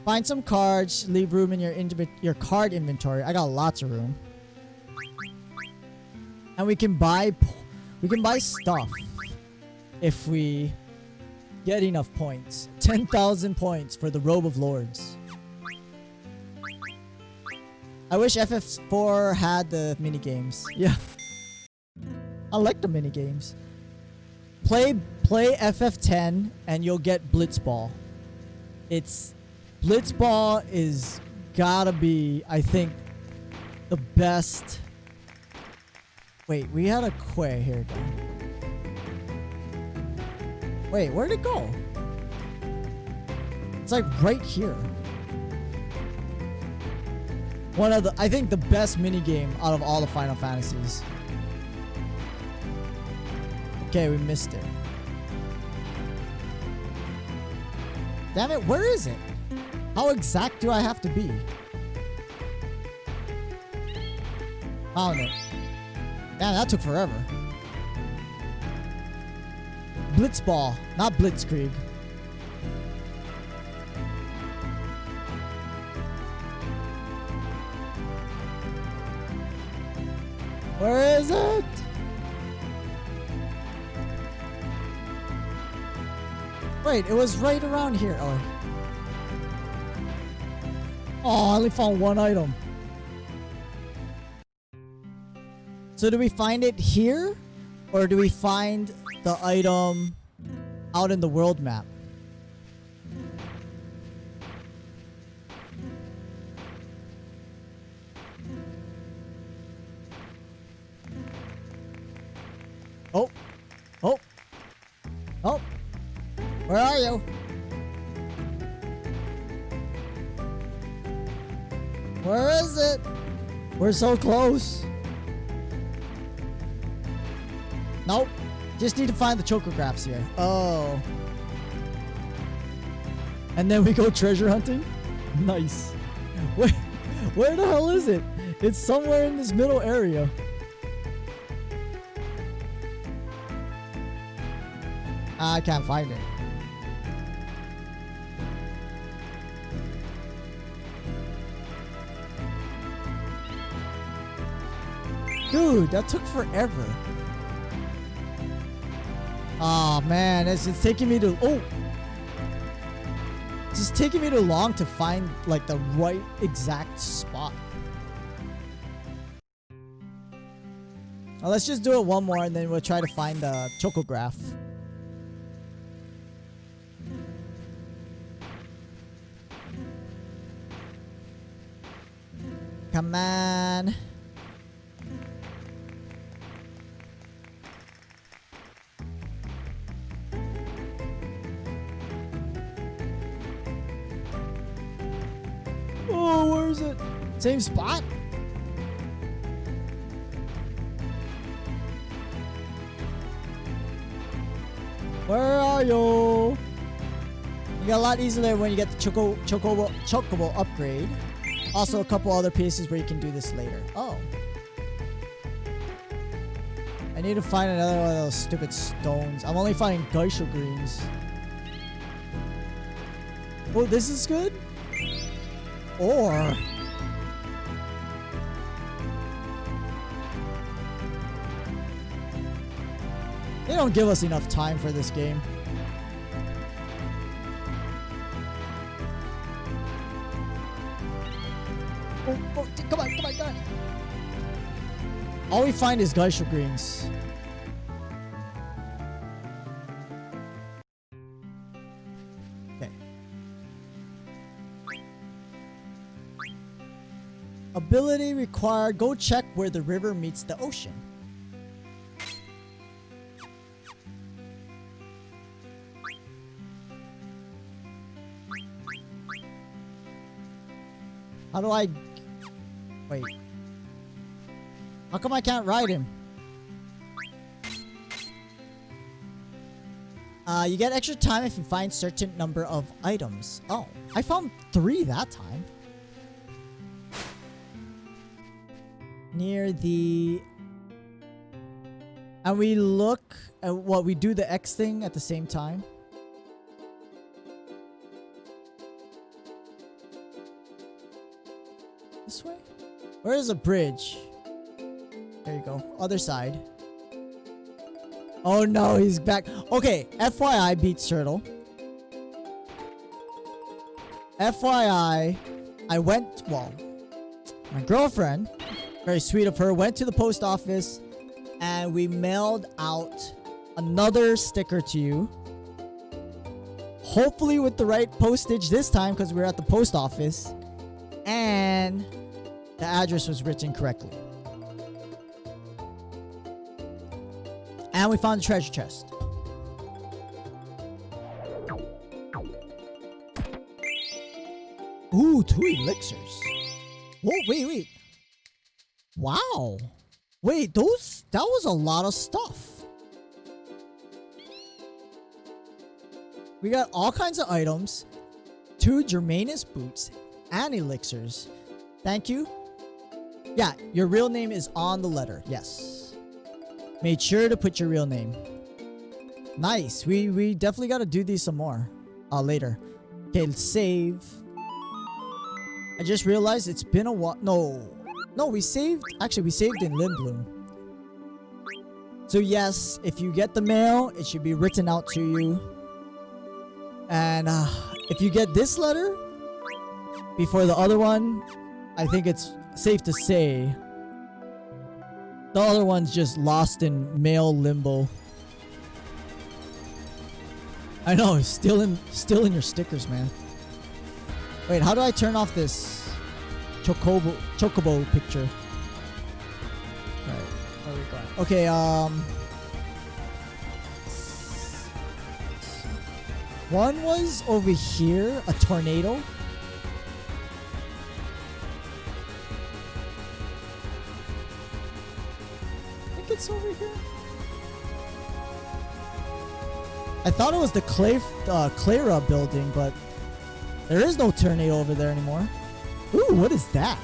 Find some cards. Leave room in your card inventory. I got lots of room. And we can buy stuff if we get enough points. 10,000 points for the Robe of Lords. I wish FF4 had the mini games. Yeah. I like the mini games. Play FF10 and you'll get Blitzball. Blitzball is gotta be, I think, the best. Wait, we had a Quay here again. Wait, where'd it go? It's like right here. One of the, I think the best mini game out of all the Final Fantasies. Okay, we missed it. Damn it, where is it? How exact do I have to be? Found it. Damn, that took forever. Blitzball, not Blitzkrieg. Where is it? Wait, it was right around here. Oh, I only found one item. So do we find it here? Or do we find the item out in the world map? Oh. Oh. Oh. Where are you? Where is it? We're so close. Nope. Just need to find the chocographs here. Oh. And then we go treasure hunting? Nice. Where the hell is it? It's somewhere in this middle area. I can't find it. Dude, that took forever. Oh man, it's taking me to it's just taking me too long to find like the right exact spot. Well, let's just do it one more and then we'll try to find the chocograph. Come on. Oh, where is it? Same spot? Where are you? You got a lot easier when you get the chocobo upgrade. Also, a couple other pieces where you can do this later. Oh. I need to find another one of those stupid stones. I'm only finding geisha greens. Oh, this is good? Or... they don't give us enough time for this game. Oh, come on, come on, come on. All we find is geisha greens. Okay. Ability required. Go check where the river meets the ocean. How do I... wait. How come I can't ride him? You get extra time if you find certain number of items. Oh, I found 3 that time. Near the... and we look at what we do the X thing at the same time. This way? Where is a bridge? There you go. Other side. Oh no, he's back. Okay, FYI, Beats Turtle. FYI, I went, well, my girlfriend, very sweet of her, went to the post office and we mailed out another sticker to you. Hopefully with the right postage this time because we were at the post office. And the address was written correctly. And we found the treasure chest. Ooh, 2 elixirs. Whoa, wait. Wow. Wait, that was a lot of stuff. We got all kinds of items. 2 Germanus boots and elixirs. Thank you. Yeah, your real name is on the letter. Yes. Made sure to put your real name. Nice. We definitely got to do these some more. Later. Okay, let's save. I just realized it's been a while. No, we saved. Actually, we saved in Lindblom. So yes, if you get the mail, it should be written out to you. And if you get this letter before the other one, I think it's safe to say the other one's just lost in mail limbo. I know, still in your stickers, man. Wait, how do I turn off this chocobo picture? Alright, where are we going? Okay, one was over here, a tornado. I think it's over here. I thought it was the Clara building, but there is no tornado over there anymore. Ooh, what is that?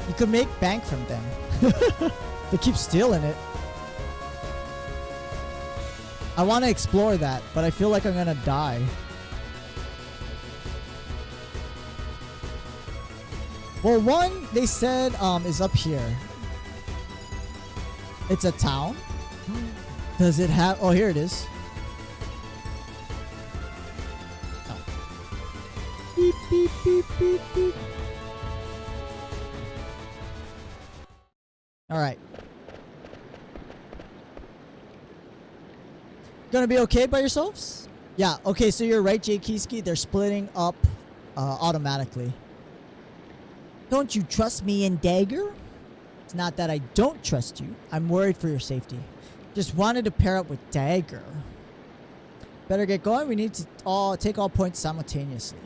You could make bank from them. They keep stealing it. I want to explore that, but I feel like I'm gonna die. Well, one they said is up here. It's a town. Does it have? Oh, here it is. Oh. Beep beep beep beep beep. All right. Gonna be okay by yourselves? Yeah. Okay. So you're right, Jay Kiski. They're splitting up automatically. Don't you trust me in Dagger? It's not that I don't trust you. I'm worried for your safety. Just wanted to pair up with Dagger. Better get going. We need to take all points simultaneously.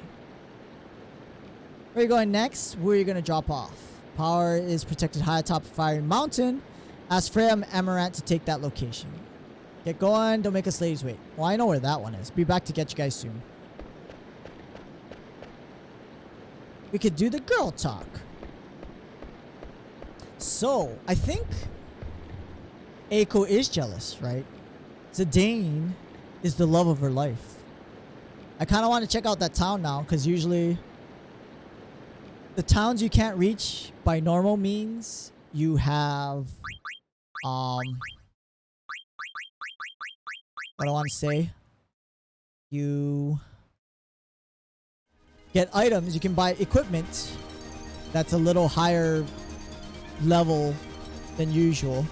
Where are you going next? Where are you going to drop off? Power is protected high atop a fiery mountain. Ask Freya and Amaranth to take that location. Get going. Don't make us ladies wait. Well, I know where that one is. Be back to get you guys soon. We could do the girl talk. So, I think Eiko is jealous, right? Zidane is the love of her life. I kind of want to check out that town now, because usually the towns you can't reach by normal means, you have, what I want to say, you get items, you can buy equipment that's a little higher level than usual.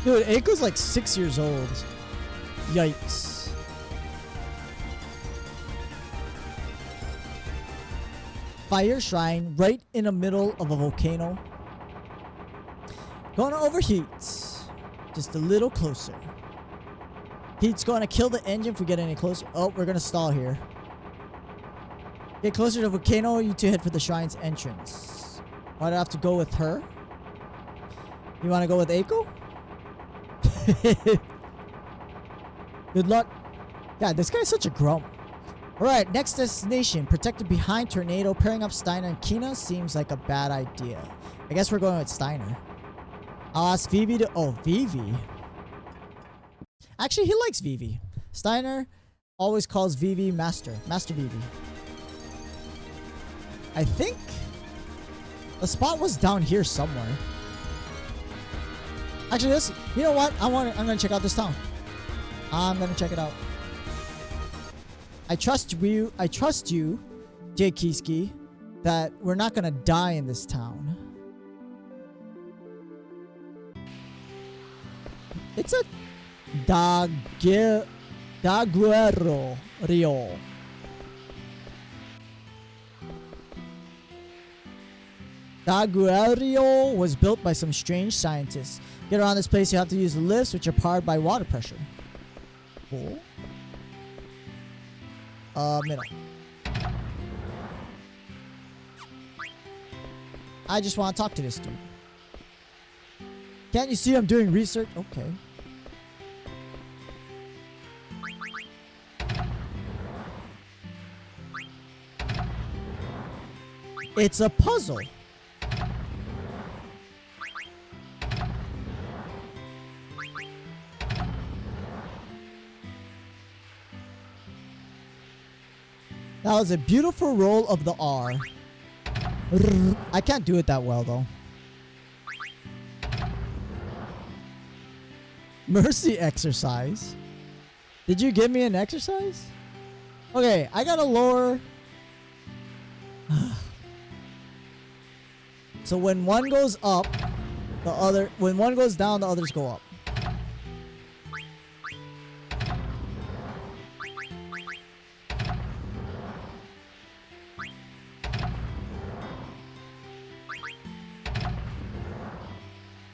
Dude, Eiko's like 6 years old. Yikes. Fire shrine right in the middle of a volcano. Gonna overheat. Just a little closer. Heat's gonna kill the engine if we get any closer. Oh, we're gonna stall here. Get closer to the volcano, you two head for the shrine's entrance. Why do I have to go with her? You want to go with Eiko? Good luck. God, this guy's such a grump. Alright, next destination. Protected behind tornado. Pairing up Steiner and Kina seems like a bad idea. I guess we're going with Steiner. I'll ask Vivi to... Oh, Vivi. Actually, he likes Vivi. Steiner always calls Vivi Master. Master Vivi. I think the spot was down here somewhere. Actually, this, you know what? I'm gonna check out this town. I'm gonna check it out. I trust you, Jay Kiski, that we're not gonna die in this town. It's a Daguerro Rio. Daguerro was built by some strange scientists. Get around this place, you have to use the lifts, which are powered by water pressure. Cool. Middle. I just want to talk to this dude. Can't you see I'm doing research? Okay. It's a puzzle. That was a beautiful roll of the R. I can't do it that well, though. Mercy exercise. Did you give me an exercise? Okay, I gotta lower. So when one goes up, when one goes down, the others go up.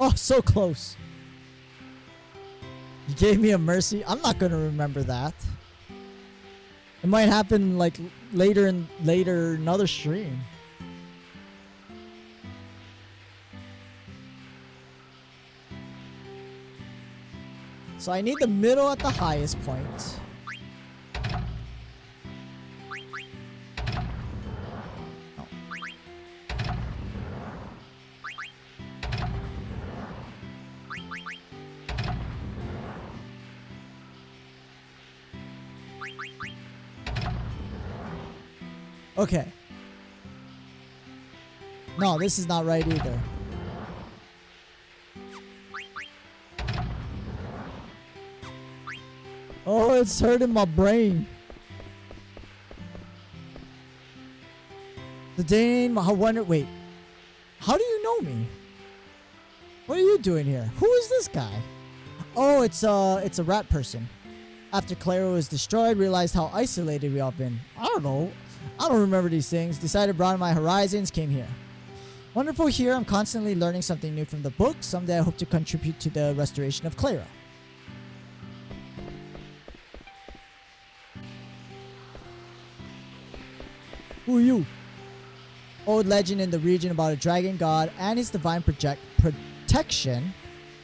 Oh, so close. You gave me a mercy. I'm not gonna remember that. It might happen like later another stream. So I need the middle at the highest point. Oh. Okay. No, this is not right either. Oh, it's hurting my brain. The Dane, I wonder, wait. How do you know me? What are you doing here? Who is this guy? Oh, it's a rat person. After Clara was destroyed, realized how isolated we all been. I don't know. I don't remember these things. Decided to broaden my horizons, came here. Wonderful here. I'm constantly learning something new from the book. Someday I hope to contribute to the restoration of Clara. Who are you? Old legend in the region about a dragon god and his divine protection.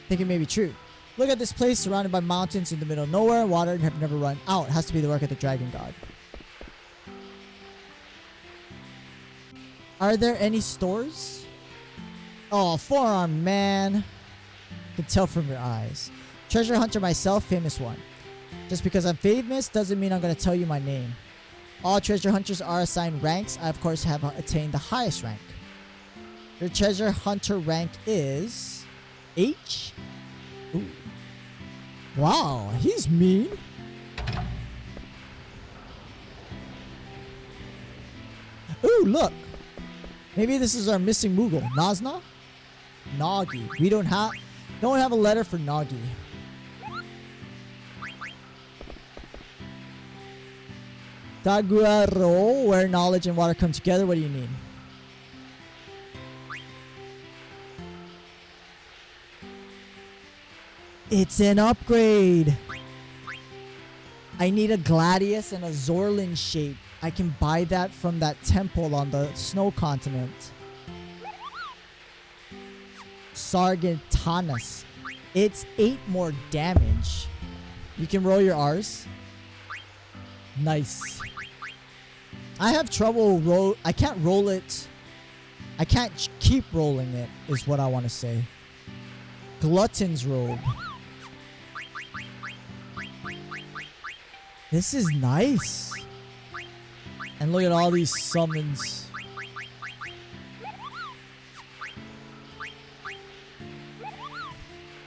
Think it may be true. Look at this place surrounded by mountains in the middle of nowhere. Water have never run out. Has to be the work of the dragon god. Are there any stores? Oh, forearm man. Can tell from your eyes. Treasure hunter myself, famous one. Just because I'm famous doesn't mean I'm going to tell you my name. All treasure hunters are assigned ranks. I, of course, have attained the highest rank. Your treasure hunter rank is H. Ooh. Wow, he's mean. Ooh, look. Maybe this is our missing Moogle. Nazna? Nagi. We don't have a letter for Nagi. Taguaro, where knowledge and water come together. What do you need? It's an upgrade. I need a Gladius and a Zorlin shape. I can buy that from that temple on the snow continent. Sargentanas. It's 8 more damage. You can roll your R's. Nice. I have trouble I can't roll it. I can't keep rolling it, is what I want to say. Glutton's robe. This is nice. And look at all these summons.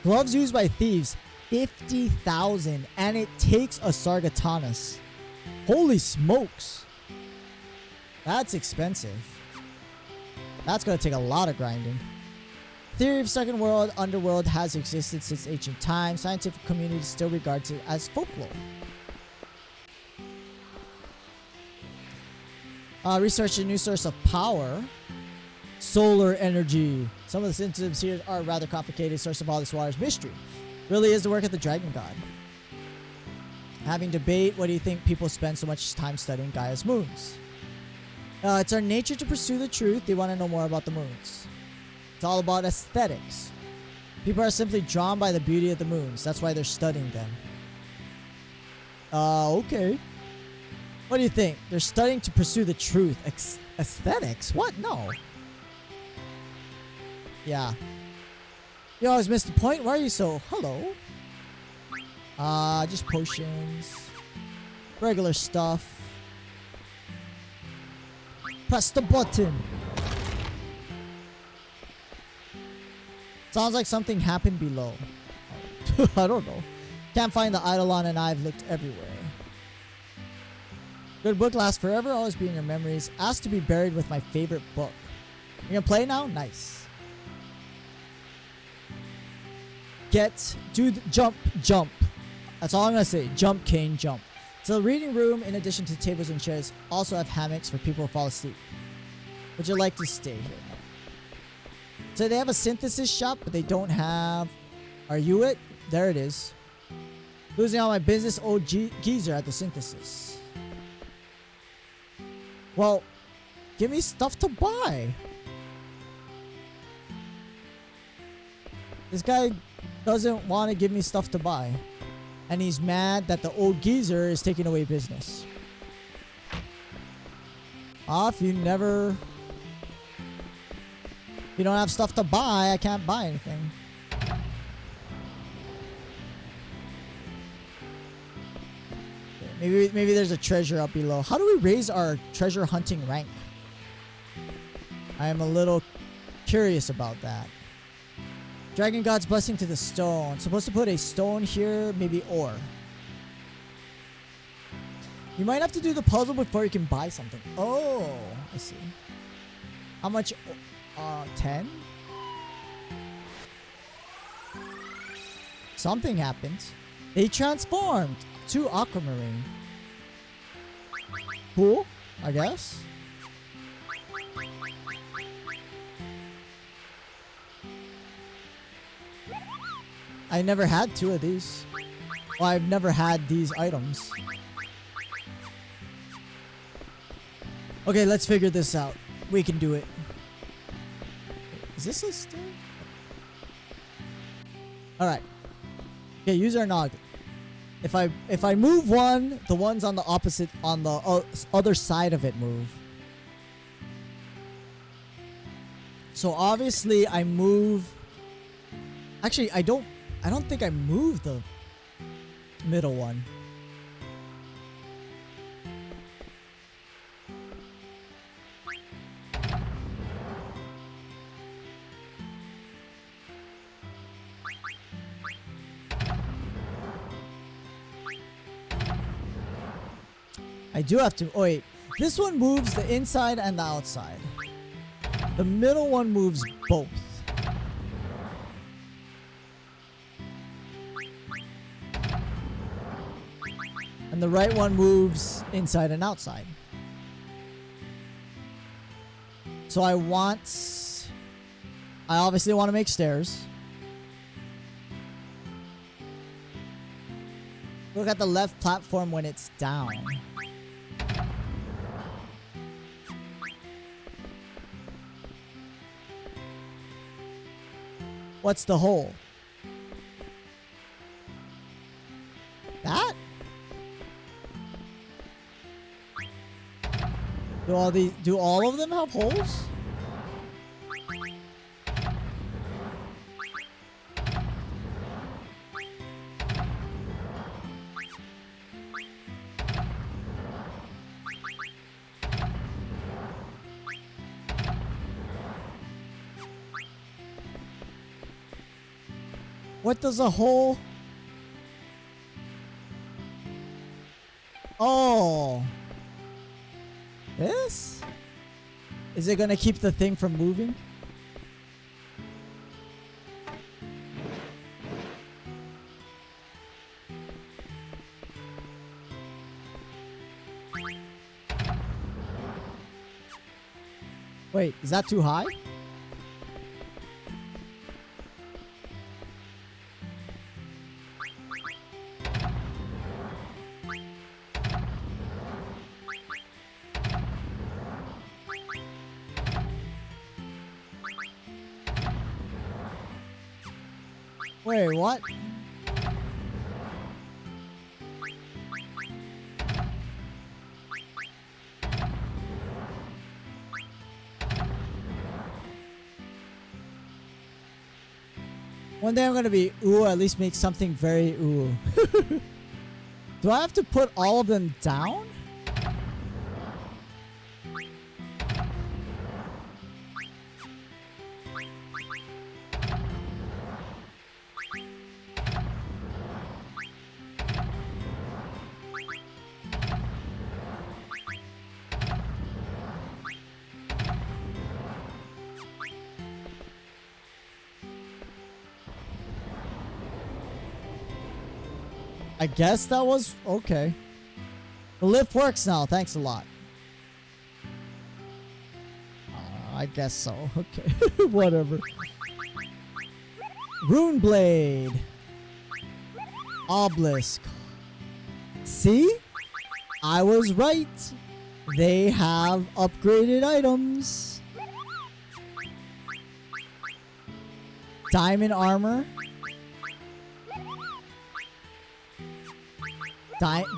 Gloves used by thieves. 50,000. And it takes a Sargatanas. Holy smokes. That's expensive. That's going to take a lot of grinding. Theory of second world, underworld has existed since ancient times. Scientific community still regards it as folklore. Research a new source of power. Solar energy. Some of the systems here are rather complicated. Source of all this water is mystery. Really is the work of the dragon god. Having debate, what do you think people spend so much time studying Gaia's moons? It's our nature to pursue the truth. They want to know more about the moons. It's all about aesthetics. People are simply drawn by the beauty of the moons. That's why they're studying them. Okay. What do you think? They're studying to pursue the truth. Aesthetics? What? No. Yeah. You always miss the point. Why are you so... Hello. Just potions. Regular stuff. Press the button. Sounds like something happened below. I don't know. Can't find the Eidolon and I've looked everywhere. Good book lasts forever, always be in your memories. Asked to be buried with my favorite book. You gonna play now? Nice. Jump. That's all I'm gonna say. Jump, Kane, jump. So the reading room, in addition to tables and chairs, also have hammocks for people who fall asleep. Would you like to stay here? So they have a synthesis shop, but they don't have... Are you it? There it is. Losing all my business, old geezer at the synthesis. Well, give me stuff to buy. This guy doesn't want to give me stuff to buy. And he's mad that the old geezer is taking away business. If you don't have stuff to buy, I can't buy anything. Maybe there's a treasure up below. How do we raise our treasure hunting rank? I am a little curious about that. Dragon God's blessing to the stone. Supposed to put a stone here, maybe ore. You might have to do the puzzle before you can buy something. Oh, I see. How much? 10? Something happened. They transformed to aquamarine. Cool, I guess. I never had 2 of these. Well, I've never had these items. Okay, let's figure this out. We can do it. Is this a stair? Alright. Okay, use our noggin. If I move one, the ones on the opposite, on the other side of it move. So obviously I move... Actually, I don't think I moved the middle one. I do have to... Oh, wait. This one moves the inside and the outside. The middle one moves both. And the right one moves inside and outside. So I obviously want to make stairs. Look at the left platform when it's down. What's the hole? That? Do all of them have holes? What does a hole? Oh. This? Is it gonna keep the thing from moving? Wait, is that too high? Wait, what? One day I'm gonna be at least make something very Do I have to put all of them down? I guess that was okay. The lift works now. Thanks a lot. I guess so. Okay. Whatever. Rune Blade. Obelisk. See? I was right. They have upgraded items. Diamond armor.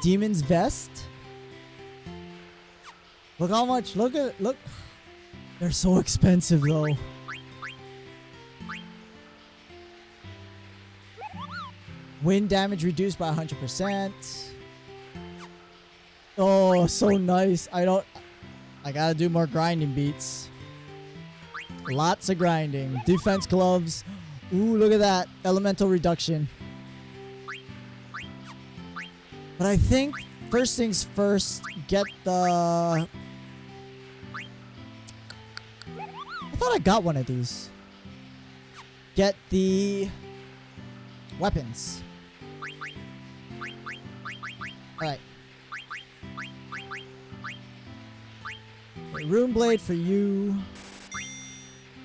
Demon's vest. Look how much. Look. They're so expensive though. Wind damage reduced by 100%. Oh, so nice. I gotta do more grinding beats. Lots of grinding. Defense gloves. Ooh, look at that. Elemental reduction. But I think first things first, get the... I thought I got one of these. Get the weapons. Alright. Rune Blade for you.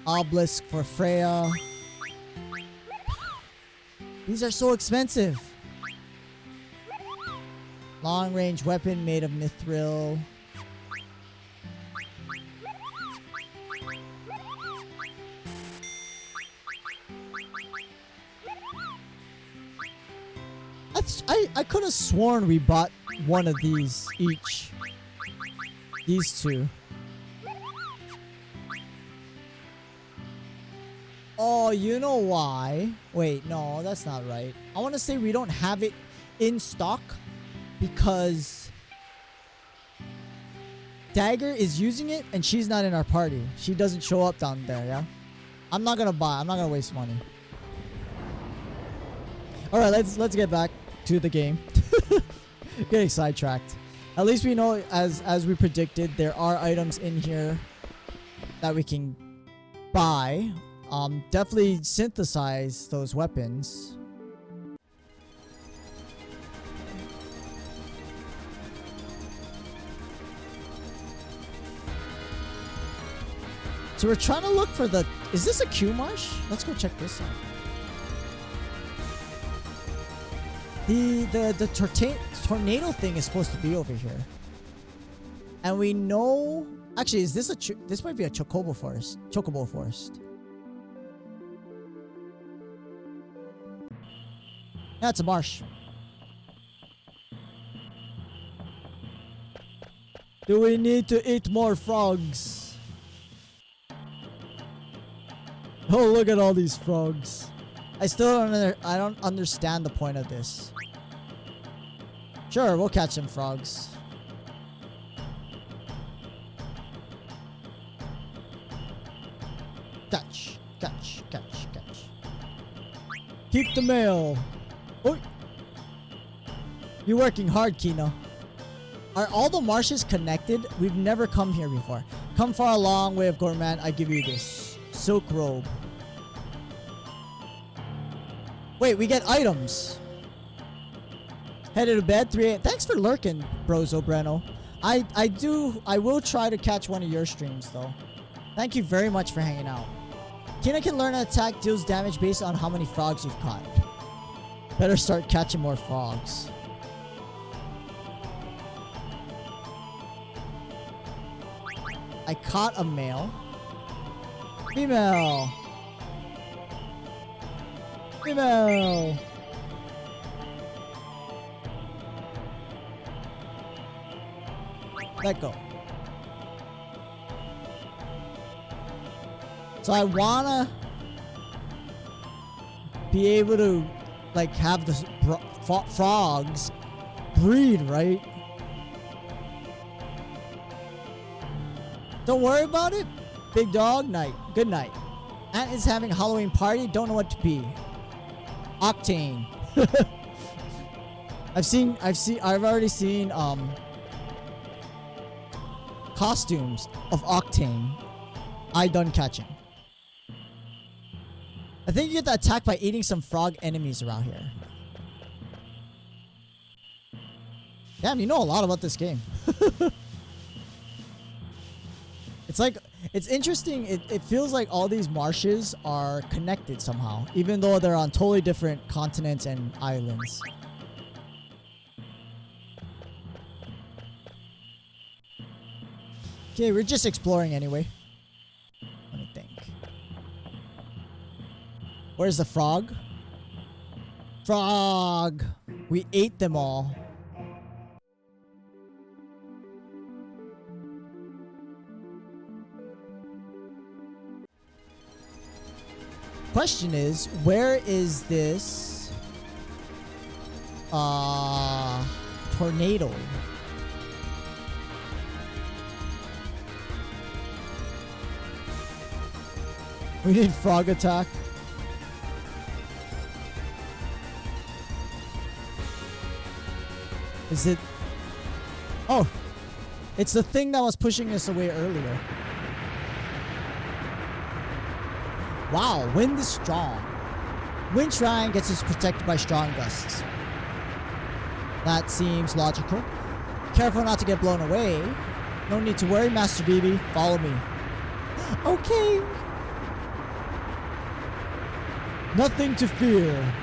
Obelisk for Freya. These are so expensive. Long range weapon made of mithril. I could have sworn we bought one of these each. These two. Oh, you know why? Wait, no, that's not right. I want to say we don't have it in stock because Dagger is using it and she's not in our party. She doesn't show up down there, yeah? I'm not gonna buy. I'm not gonna waste money. All right, let's get back to the game. Getting sidetracked. At least we know, as we predicted, there are items in here that we can buy. Definitely synthesize those weapons. So we're trying to look for the... Is this a Q marsh? Let's go check this out. The tornado thing is supposed to be over here. And we know... Actually, is this a... This might be a chocobo forest. Chocobo forest. Yeah, it's a marsh. Do we need to eat more frogs? Oh, look at all these frogs. I still don't understand the point of this. Sure, we'll catch some frogs. Catch, catch, catch, catch. Keep the mail. Oh, you're working hard, Kino. Are all the marshes connected? We've never come here before. Come far a long way of Gorman, I give you this. Silk robe. Wait, we get items. Headed to bed, 3 a.m. Thanks for lurking, Brozo Breno. I will try to catch one of your streams, though. Thank you very much for hanging out. Kina can learn an attack deals damage based on how many frogs you've caught. Better start catching more frogs. I caught a male. Female. Female. Let go. So I wanna be able to like have the frogs breed, right? Don't worry about it. Big dog, night. Good night. Ant is having a Halloween party. Don't know what to be. Octane. I've already seen costumes of Octane. I done catching. I think you get attacked by eating some frog enemies around here. Damn, you know a lot about this game. It's interesting. It feels like all these marshes are connected somehow, even though they're on totally different continents and islands. Okay, we're just exploring anyway. Let me think. Where's the frog? Frog! We ate them all. Question is, where is this tornado? We need frog attack. Is it? Oh, it's the thing that was pushing us away earlier. Wow, wind is strong. Wind shrine gets us protected by strong gusts. That seems logical. Careful not to get blown away. No need to worry, Master BB. Follow me. Okay. Nothing to fear.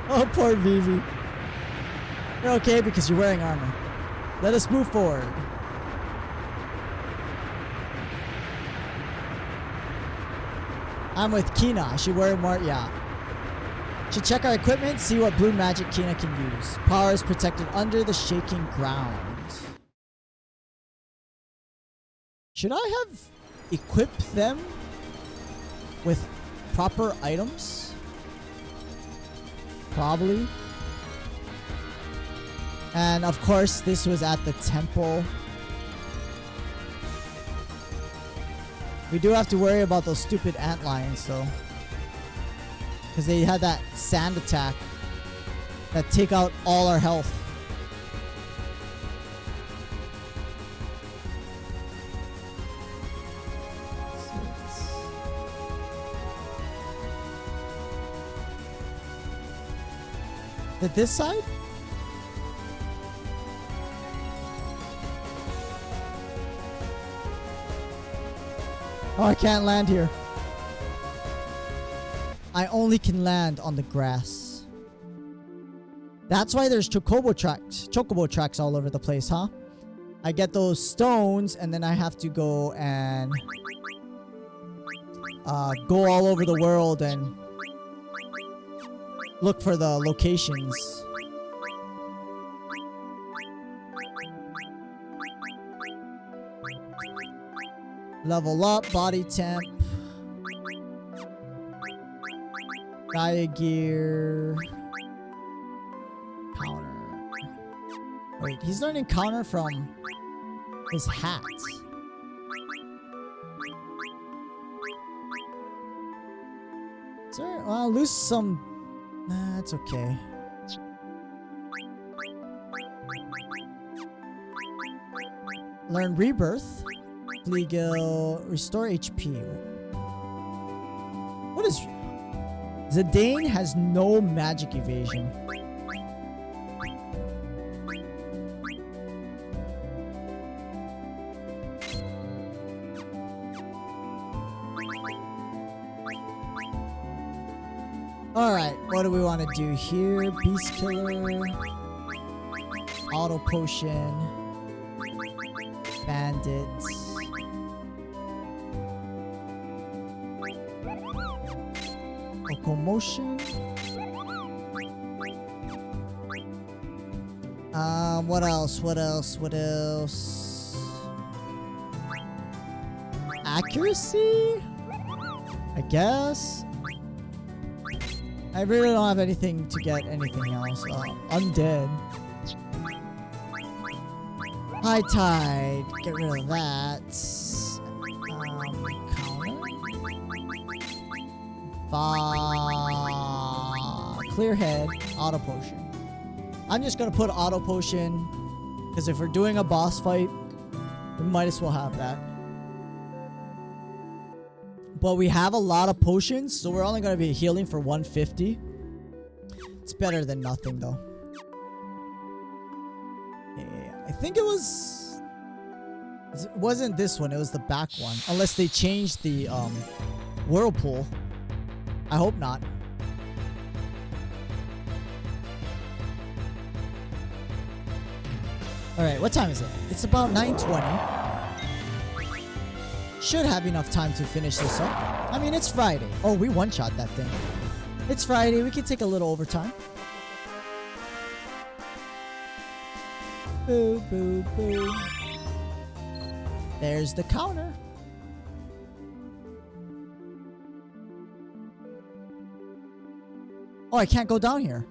Oh, poor BB. You're okay because you're wearing armor. Let us move forward. I'm with Kina. Should wear more. Yeah. Should check our equipment, see what blue magic Kina can use. Power is protected under the shaking ground. Should I have equipped them with proper items? Probably. And of course, this was at the temple. We do have to worry about those stupid ant lions though. Because they had that sand attack that take out all our health. Did this side? Oh, I can't land here. I only can land on the grass. That's why there's chocobo tracks all over the place, huh? I get those stones and then I have to go and go all over the world and look for the locations. Level up, body temp. Gaia gear. Counter. Wait, he's learning counter from his hat. Sir, well, I'll lose some. Nah, that's okay. Learn rebirth. Fleagill, restore HP. What is... Zidane has no magic evasion. Alright, what do we want to do here? Beast Killer. Auto Potion. Bandits. Locomotion. What else? What else? What else? Accuracy? I guess. I really don't have anything to get anything else. Undead. High Tide. Get rid of that. Clear head, auto potion. I'm just gonna put auto potion because if we're doing a boss fight, we might as well have that. But we have a lot of potions, so we're only gonna be healing for 150. It's better than nothing though. Yeah, I think it wasn't this one, it was the back one. Unless they changed the whirlpool. I hope not. Alright, what time is it? It's about 9:20. Should have enough time to finish this up. I mean, it's Friday. Oh, we one-shot that thing. It's Friday, we can take a little overtime. Boo, boo, boo. There's the counter. Oh, I can't go down here.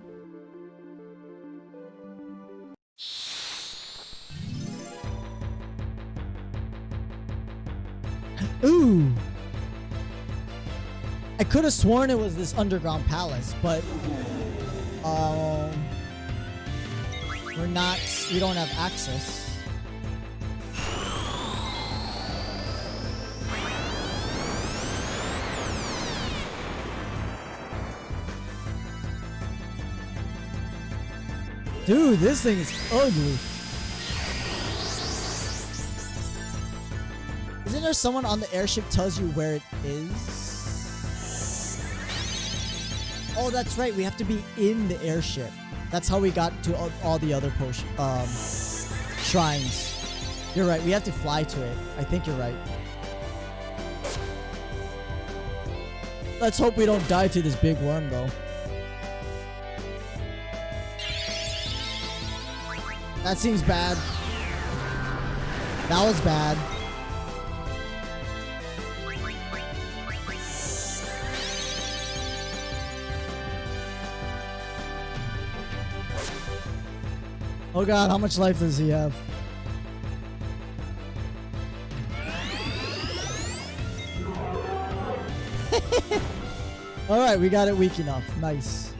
Ooh. I could have sworn it was this underground palace, but we don't have access. Dude, this thing is ugly. Isn't there someone on the airship tells you where it is? Oh, that's right. We have to be in the airship. That's how we got to all the other shrines. You're right. We have to fly to it. I think you're right. Let's hope we don't die to this big worm, though. That seems bad. That was bad. Oh god, how much life does he have? Alright, we got it weak enough. Nice.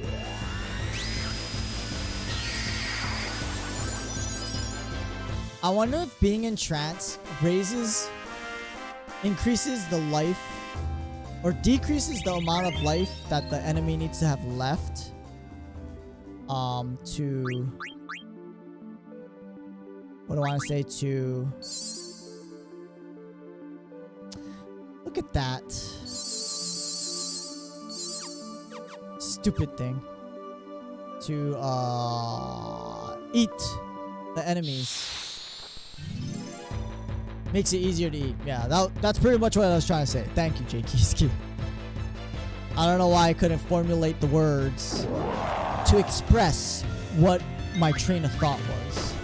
I wonder if being in trance increases the life or decreases the amount of life that the enemy needs to have left to what do I want to say to look at that stupid thing to eat the enemies. Makes it easier to eat. Yeah, that's pretty much what I was trying to say. Thank you, J-Keyski. I don't know why I couldn't formulate the words to express what my train of thought was.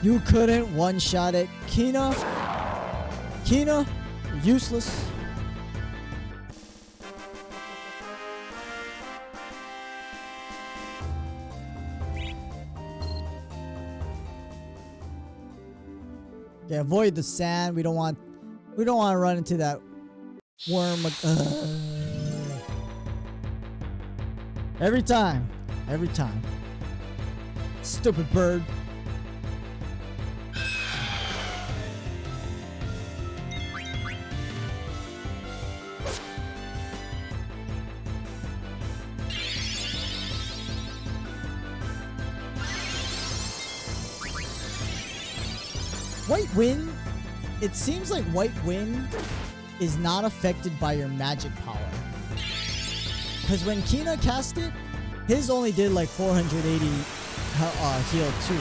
You couldn't one-shot it. Kina, you're useless. Yeah, avoid the sand. We don't want to run into that worm. Every time. Stupid bird. White Wind, it seems like White Wind is not affected by your magic power. Because when Kina cast it, his only did like 480 heal too.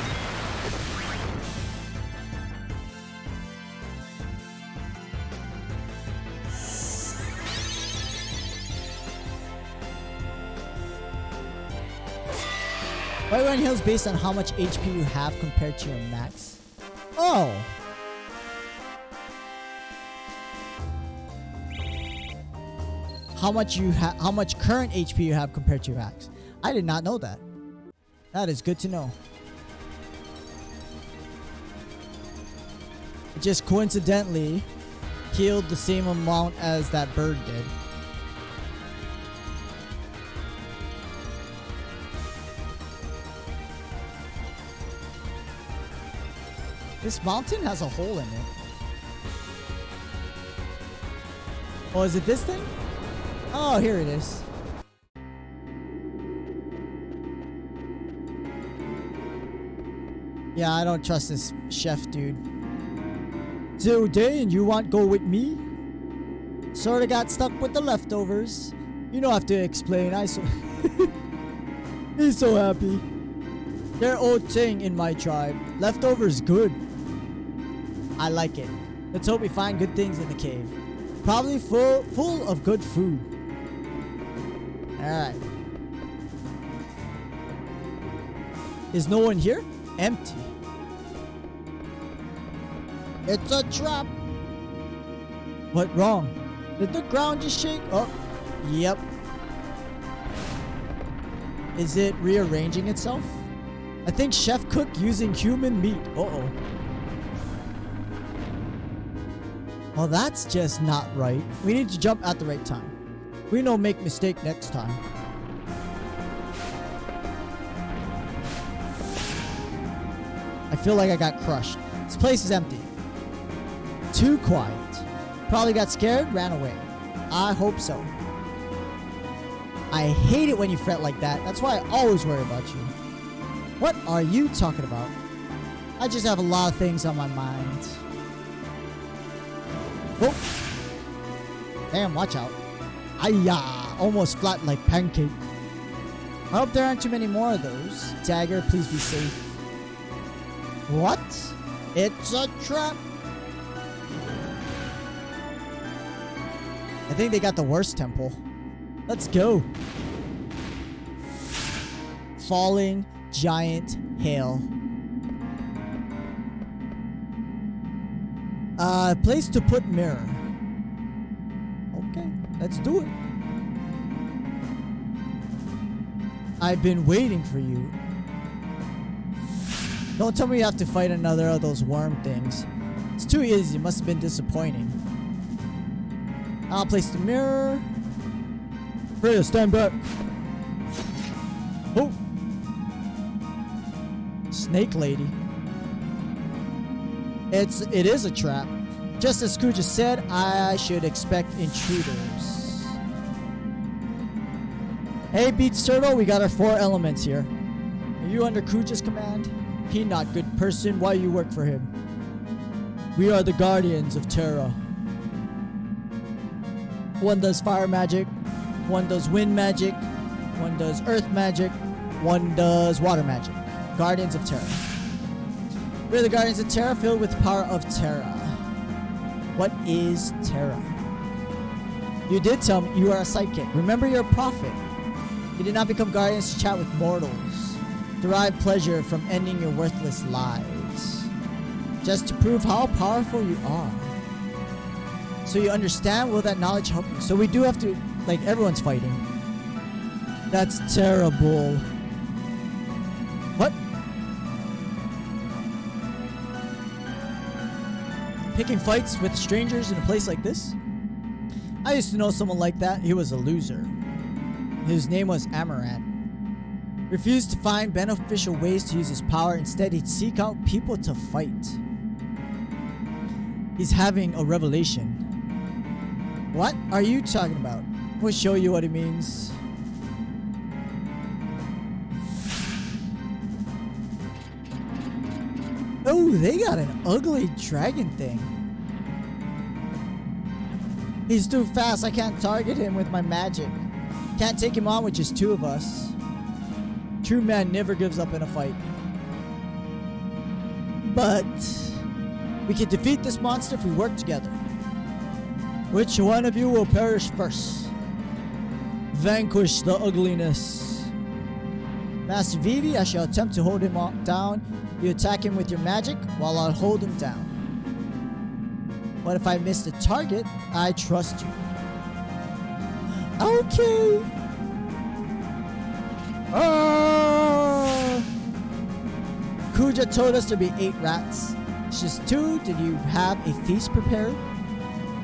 White Wind heals based on how much HP you have compared to your max. Oh! how much current HP you have compared to your axe. I did not know that. That is good to know. It just coincidentally healed the same amount as that bird did. This mountain has a hole in it. Oh, is it this thing? Oh, here it is. Yeah, I don't trust this chef dude. So, Dane, you want go with me? Sorta got stuck with the leftovers. You don't have to explain. He's so happy. They're old thing in my tribe. Leftovers good. I like it. Let's hope we find good things in the cave. Probably full of good food. Alright. Is no one here? Empty. It's a trap. What wrong? Did the ground just shake? Oh, yep. Is it rearranging itself? I think chef cooked using human meat. Uh-oh. Well, that's just not right. We need to jump at the right time. We don't make mistake next time. I feel like I got crushed. This place is empty. Too quiet. Probably got scared, ran away. I hope so. I hate it when you fret like that. That's why I always worry about you. What are you talking about? I just have a lot of things on my mind. Oh. Damn, watch out. Ayah, almost flat like pancake. I hope there aren't too many more of those. Dagger, please be safe. What? It's a trap. I think they got the worst temple. Let's go. Falling giant hail. Place to put mirror. Okay, let's do it. I've been waiting for you. Don't tell me you have to fight another of those worm things. It's too easy. It must have been disappointing. I'll place the mirror. Freya, stand back. Oh. Snake lady. It is a trap. Just as Scrooge just said, I should expect intruders. Hey, Beats Turtle, we got our 4 elements here. Are you under Scrooge's command? He not good person. Why you work for him? We are the guardians of Terra. One does fire magic, one does wind magic, one does earth magic, one does water magic. Guardians of Terra. We're the guardians of Terra, filled with the power of Terra. What is Terra? You did tell me you are a sidekick. Remember, you're a prophet. You did not become guardians to chat with mortals. Derive pleasure from ending your worthless lives. Just to prove how powerful you are. So you understand, will that knowledge help you? So we do have to, like, everyone's fighting. That's terrible. What? Picking fights with strangers in a place like this? I used to know someone like that. He was a loser. His name was Amaranth. Refused to find beneficial ways to use his power. Instead, he'd seek out people to fight. He's having a revelation. What are you talking about? We'll show you what it means. Oh, they got an ugly dragon thing. He's too fast. I can't target him with my magic. Can't take him on with just 2 of us. True man never gives up in a fight. But we can defeat this monster if we work together. Which one of you will perish first? Vanquish the ugliness. Master Vivi, I shall attempt to hold him down. You attack him with your magic while I'll hold him down. What if I miss the target? I trust you. Okay. Oh. Kuja told us to be 8 rats. It's just 2. Did you have a feast prepared?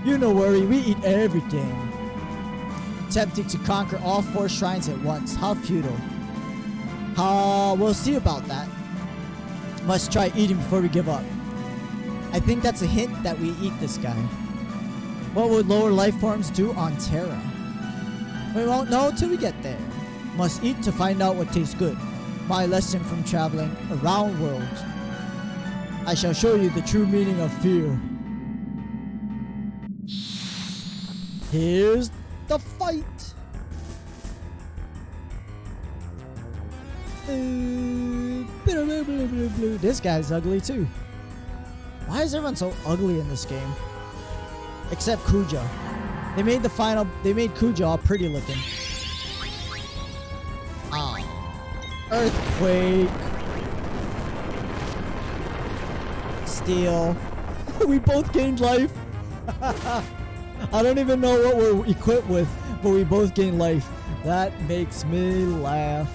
You no worry, we eat everything. Attempting to conquer all 4 shrines at once. How futile. We'll see about that. Must try eating before we give up. I think that's a hint that we eat this guy. What would lower life forms do on Terra? We won't know till we get there. Must eat to find out what tastes good. My lesson from traveling around worlds. I shall show you the true meaning of fear. Here's the fight. This guy's ugly too. Why is everyone so ugly in this game? Except Kuja. They made Kuja all pretty looking. Ah. Earthquake. Steel. We both gained life. I don't even know what we're equipped with, but we both gain life. That makes me laugh.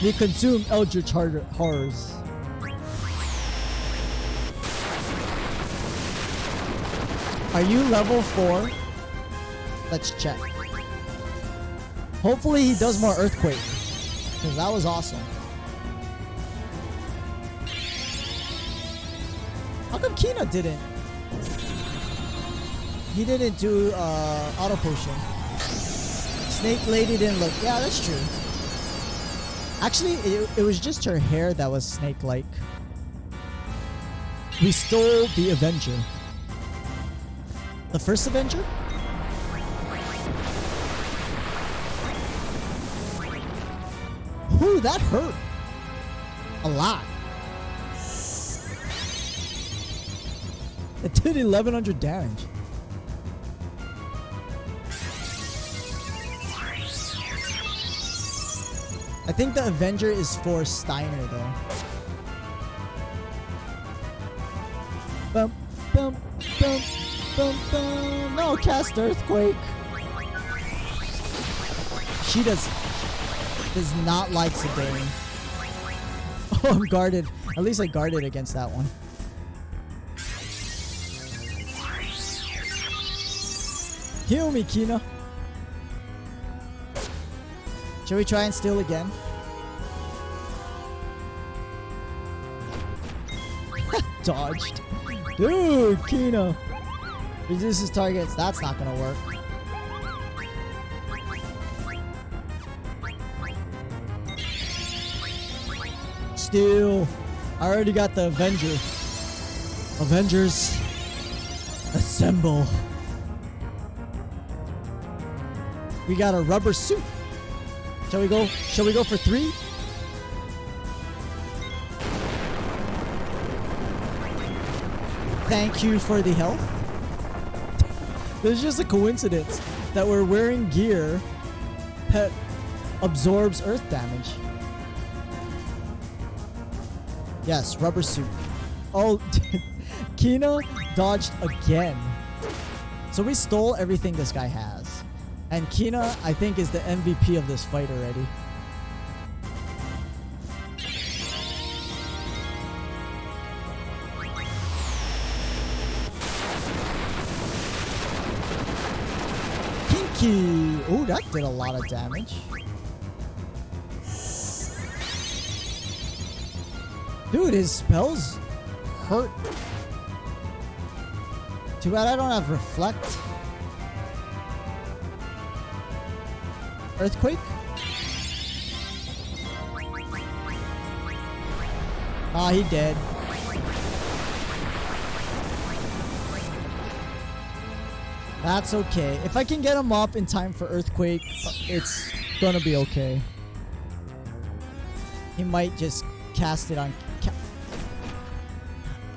We consume eldritch horrors. Are you level 4? Let's check. Hopefully he does more earthquake, because that was awesome. How come Kina didn't? He didn't do auto potion. Snake Lady didn't look. Yeah, that's true. Actually, it was just her hair that was snake-like. We stole the Avenger. The first Avenger? Ooh, that hurt. A lot. It did 1100 damage. I think the Avenger is for Steiner though. Bum, bum, bum, bum, bum. No, cast Earthquake. She does not like Sedaring. Oh, I'm guarded. At least I guarded against that one. Heal me, Kina. Shall we try and steal again? Dodged. Dude, Kina. Reduces targets. That's not gonna work. Steal. I already got the Avenger. Avengers, assemble. We got a rubber suit. Shall we go for 3? Thank you for the health. There's just a coincidence that we're wearing gear that absorbs earth damage. Yes, rubber suit. Oh, Kina dodged again. So we stole everything this guy has. And Kina, I think, is the MVP of this fight already. Pinky! Oh, that did a lot of damage. Dude, his spells hurt. Too bad I don't have Reflect. Earthquake? Ah, he dead. That's okay. If I can get him up in time for Earthquake, it's gonna be okay. He might just cast it on...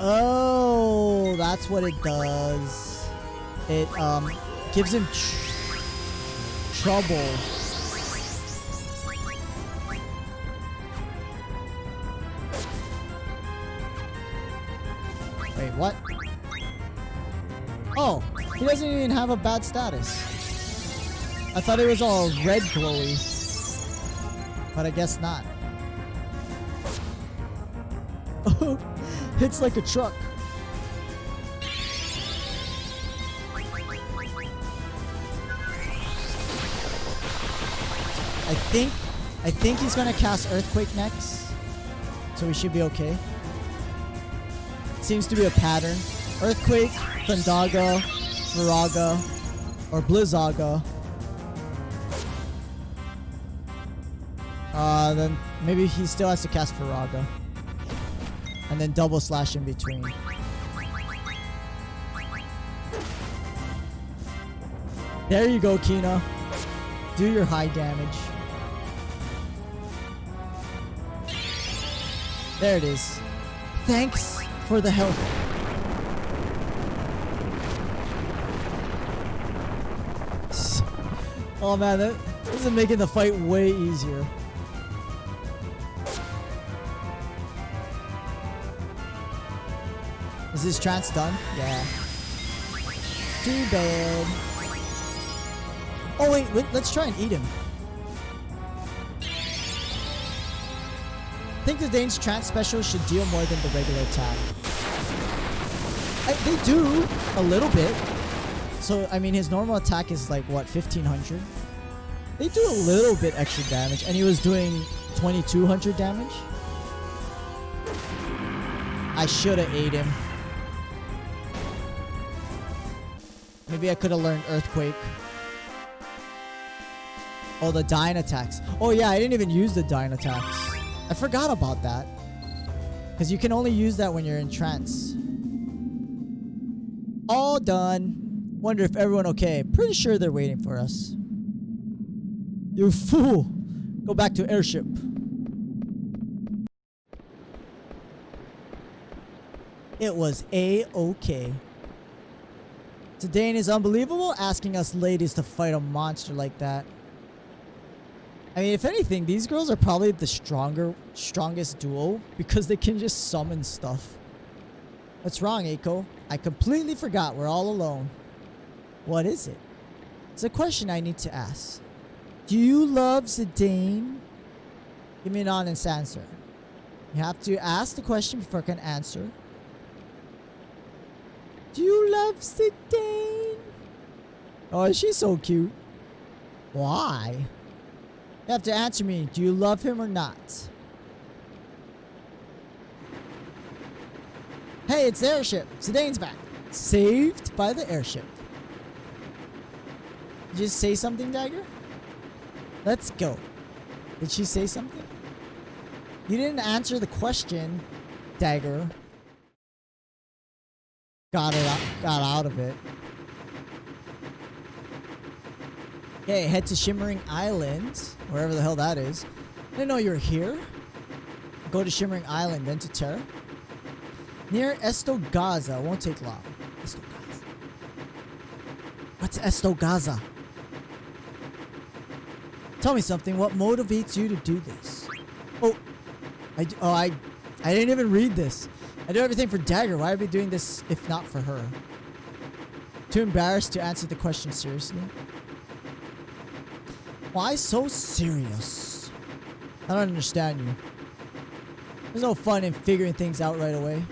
Oh, that's what it does. It gives him trouble. Wait, what? Oh, he doesn't even have a bad status. I thought it was all red glowy. But I guess not. Oh, hits like a truck. I think he's gonna cast Earthquake next. So we should be okay. Seems to be a pattern. Earthquake, Thundaga, Viraga, or Blizzaga. Then maybe he still has to cast Viraga. And then double slash in between. There you go, Kina. Do your high damage. There it is. Thanks for the help. Oh man, this is making the fight way easier. Is this trance done? Yeah. Too bad. Oh wait, let's try and eat him. I think the Dane's trance special should deal more than the regular attack. They do a little bit. So, I mean, his normal attack is like, what, 1500? They do a little bit extra damage, and he was doing 2200 damage. I should have ate him. Maybe I could have learned Earthquake. Oh, the Dying attacks. Oh yeah, I didn't even use the Dying attacks. I forgot about that. Because you can only use that when you're in trance. All done. Wonder if everyone okay. Pretty sure they're waiting for us. You fool. Go back to airship. It was A-okay. Dane is unbelievable, asking us ladies to fight a monster like that. I mean, if anything, these girls are probably the strongest duo because they can just summon stuff. What's wrong, Eiko? I completely forgot we're all alone. What is it? It's a question I need to ask. Do you love Zidane? Give me an honest answer. You have to ask the question before I can answer. Do you love Zidane? Oh, she's so cute. Why? You have to answer me. Do you love him or not? Hey, it's the airship. Zidane's back. Saved by the airship. Did you just say something, Dagger? Let's go. Did she say something? You didn't answer the question, Dagger. Got out of it. Okay, head to Shimmering Island, wherever the hell that is. I didn't know you were here. Go to Shimmering Island, then to Terra. Near Estogaza. Won't take long. Estogaza. What's Estogaza? Tell me something. What motivates you to do this? I didn't even read this. I do everything for Dagger. Why are we doing this if not for her? Too embarrassed to answer the question seriously? Why so serious? I don't understand you. There's no fun in figuring things out right away.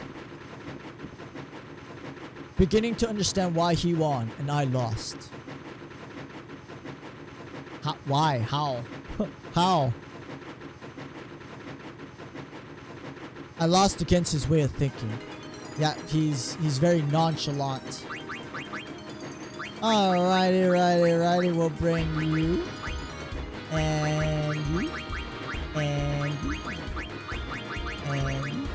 Beginning to understand why he won and I lost. Why? How? How? I lost against his way of thinking. Yeah, he's very nonchalant. Alrighty, we'll bring you. And you. And you. And you.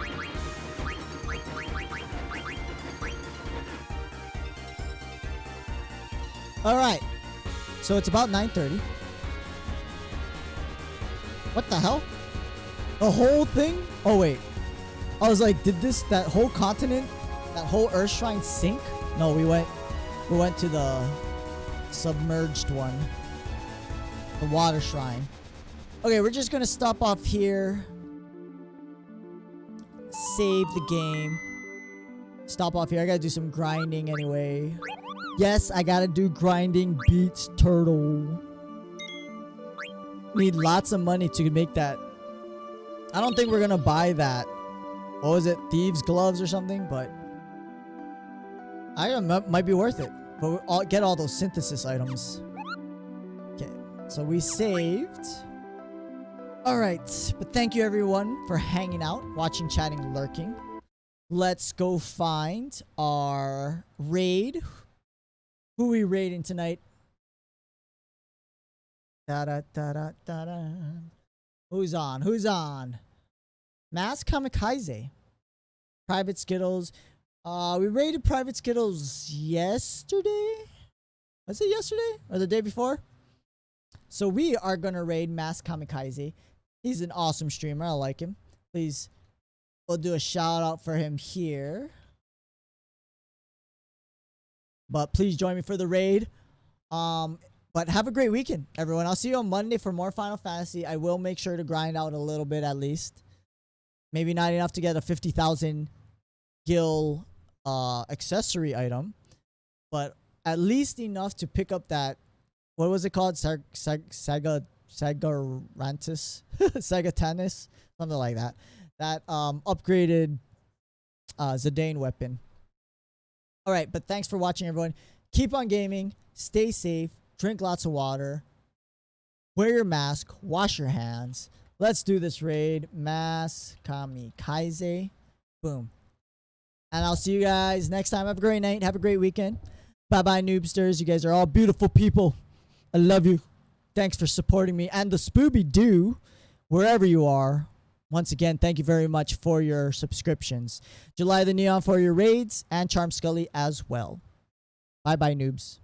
Alright. So it's about 9:30. What the hell? The whole thing? Oh wait. I was like, did that whole continent, that whole Earth Shrine sink? No, we went to the submerged one. The Water Shrine. Okay, we're just gonna stop off here. Save the game. Stop off here. I gotta do some grinding anyway. Yes, I gotta do grinding beats turtle. need lots of money to make that. I don't think we're gonna buy that. What was it? Thieves' gloves or something? But might be worth it. But we'll get all those synthesis items. Okay, so we saved. All right, but thank you everyone for hanging out, watching, chatting, lurking. Let's go find our raid. Who are we raiding tonight? Da-da-da-da-da-da. Who's on? Who's on? Mass Kamikaze. Private Skittles. We raided Private Skittles yesterday? Was it yesterday? Or the day before? So we are going to raid Mass Kamikaze. He's an awesome streamer. I like him. Please, we'll do a shout out for him here. But please join me for the raid. But have a great weekend, everyone. I'll see you on Monday for more Final Fantasy. I will make sure to grind out a little bit at least. Maybe not enough to get a 50,000 gil accessory item. But at least enough to pick up that... What was it called? Sagarantis? Sagatanis? Something like that. That upgraded Zidane weapon. Alright, but thanks for watching, everyone. Keep on gaming. Stay safe. Drink lots of water. Wear your mask. Wash your hands. Let's do this raid. Mass Kamikaze. Boom. And I'll see you guys next time. Have a great night. Have a great weekend. Bye-bye, Noobsters. You guys are all beautiful people. I love you. Thanks for supporting me. And the Spooby-Doo, wherever you are. Once again, thank you very much for your subscriptions. July the Neon for your raids. And Charm Scully as well. Bye-bye, noobs.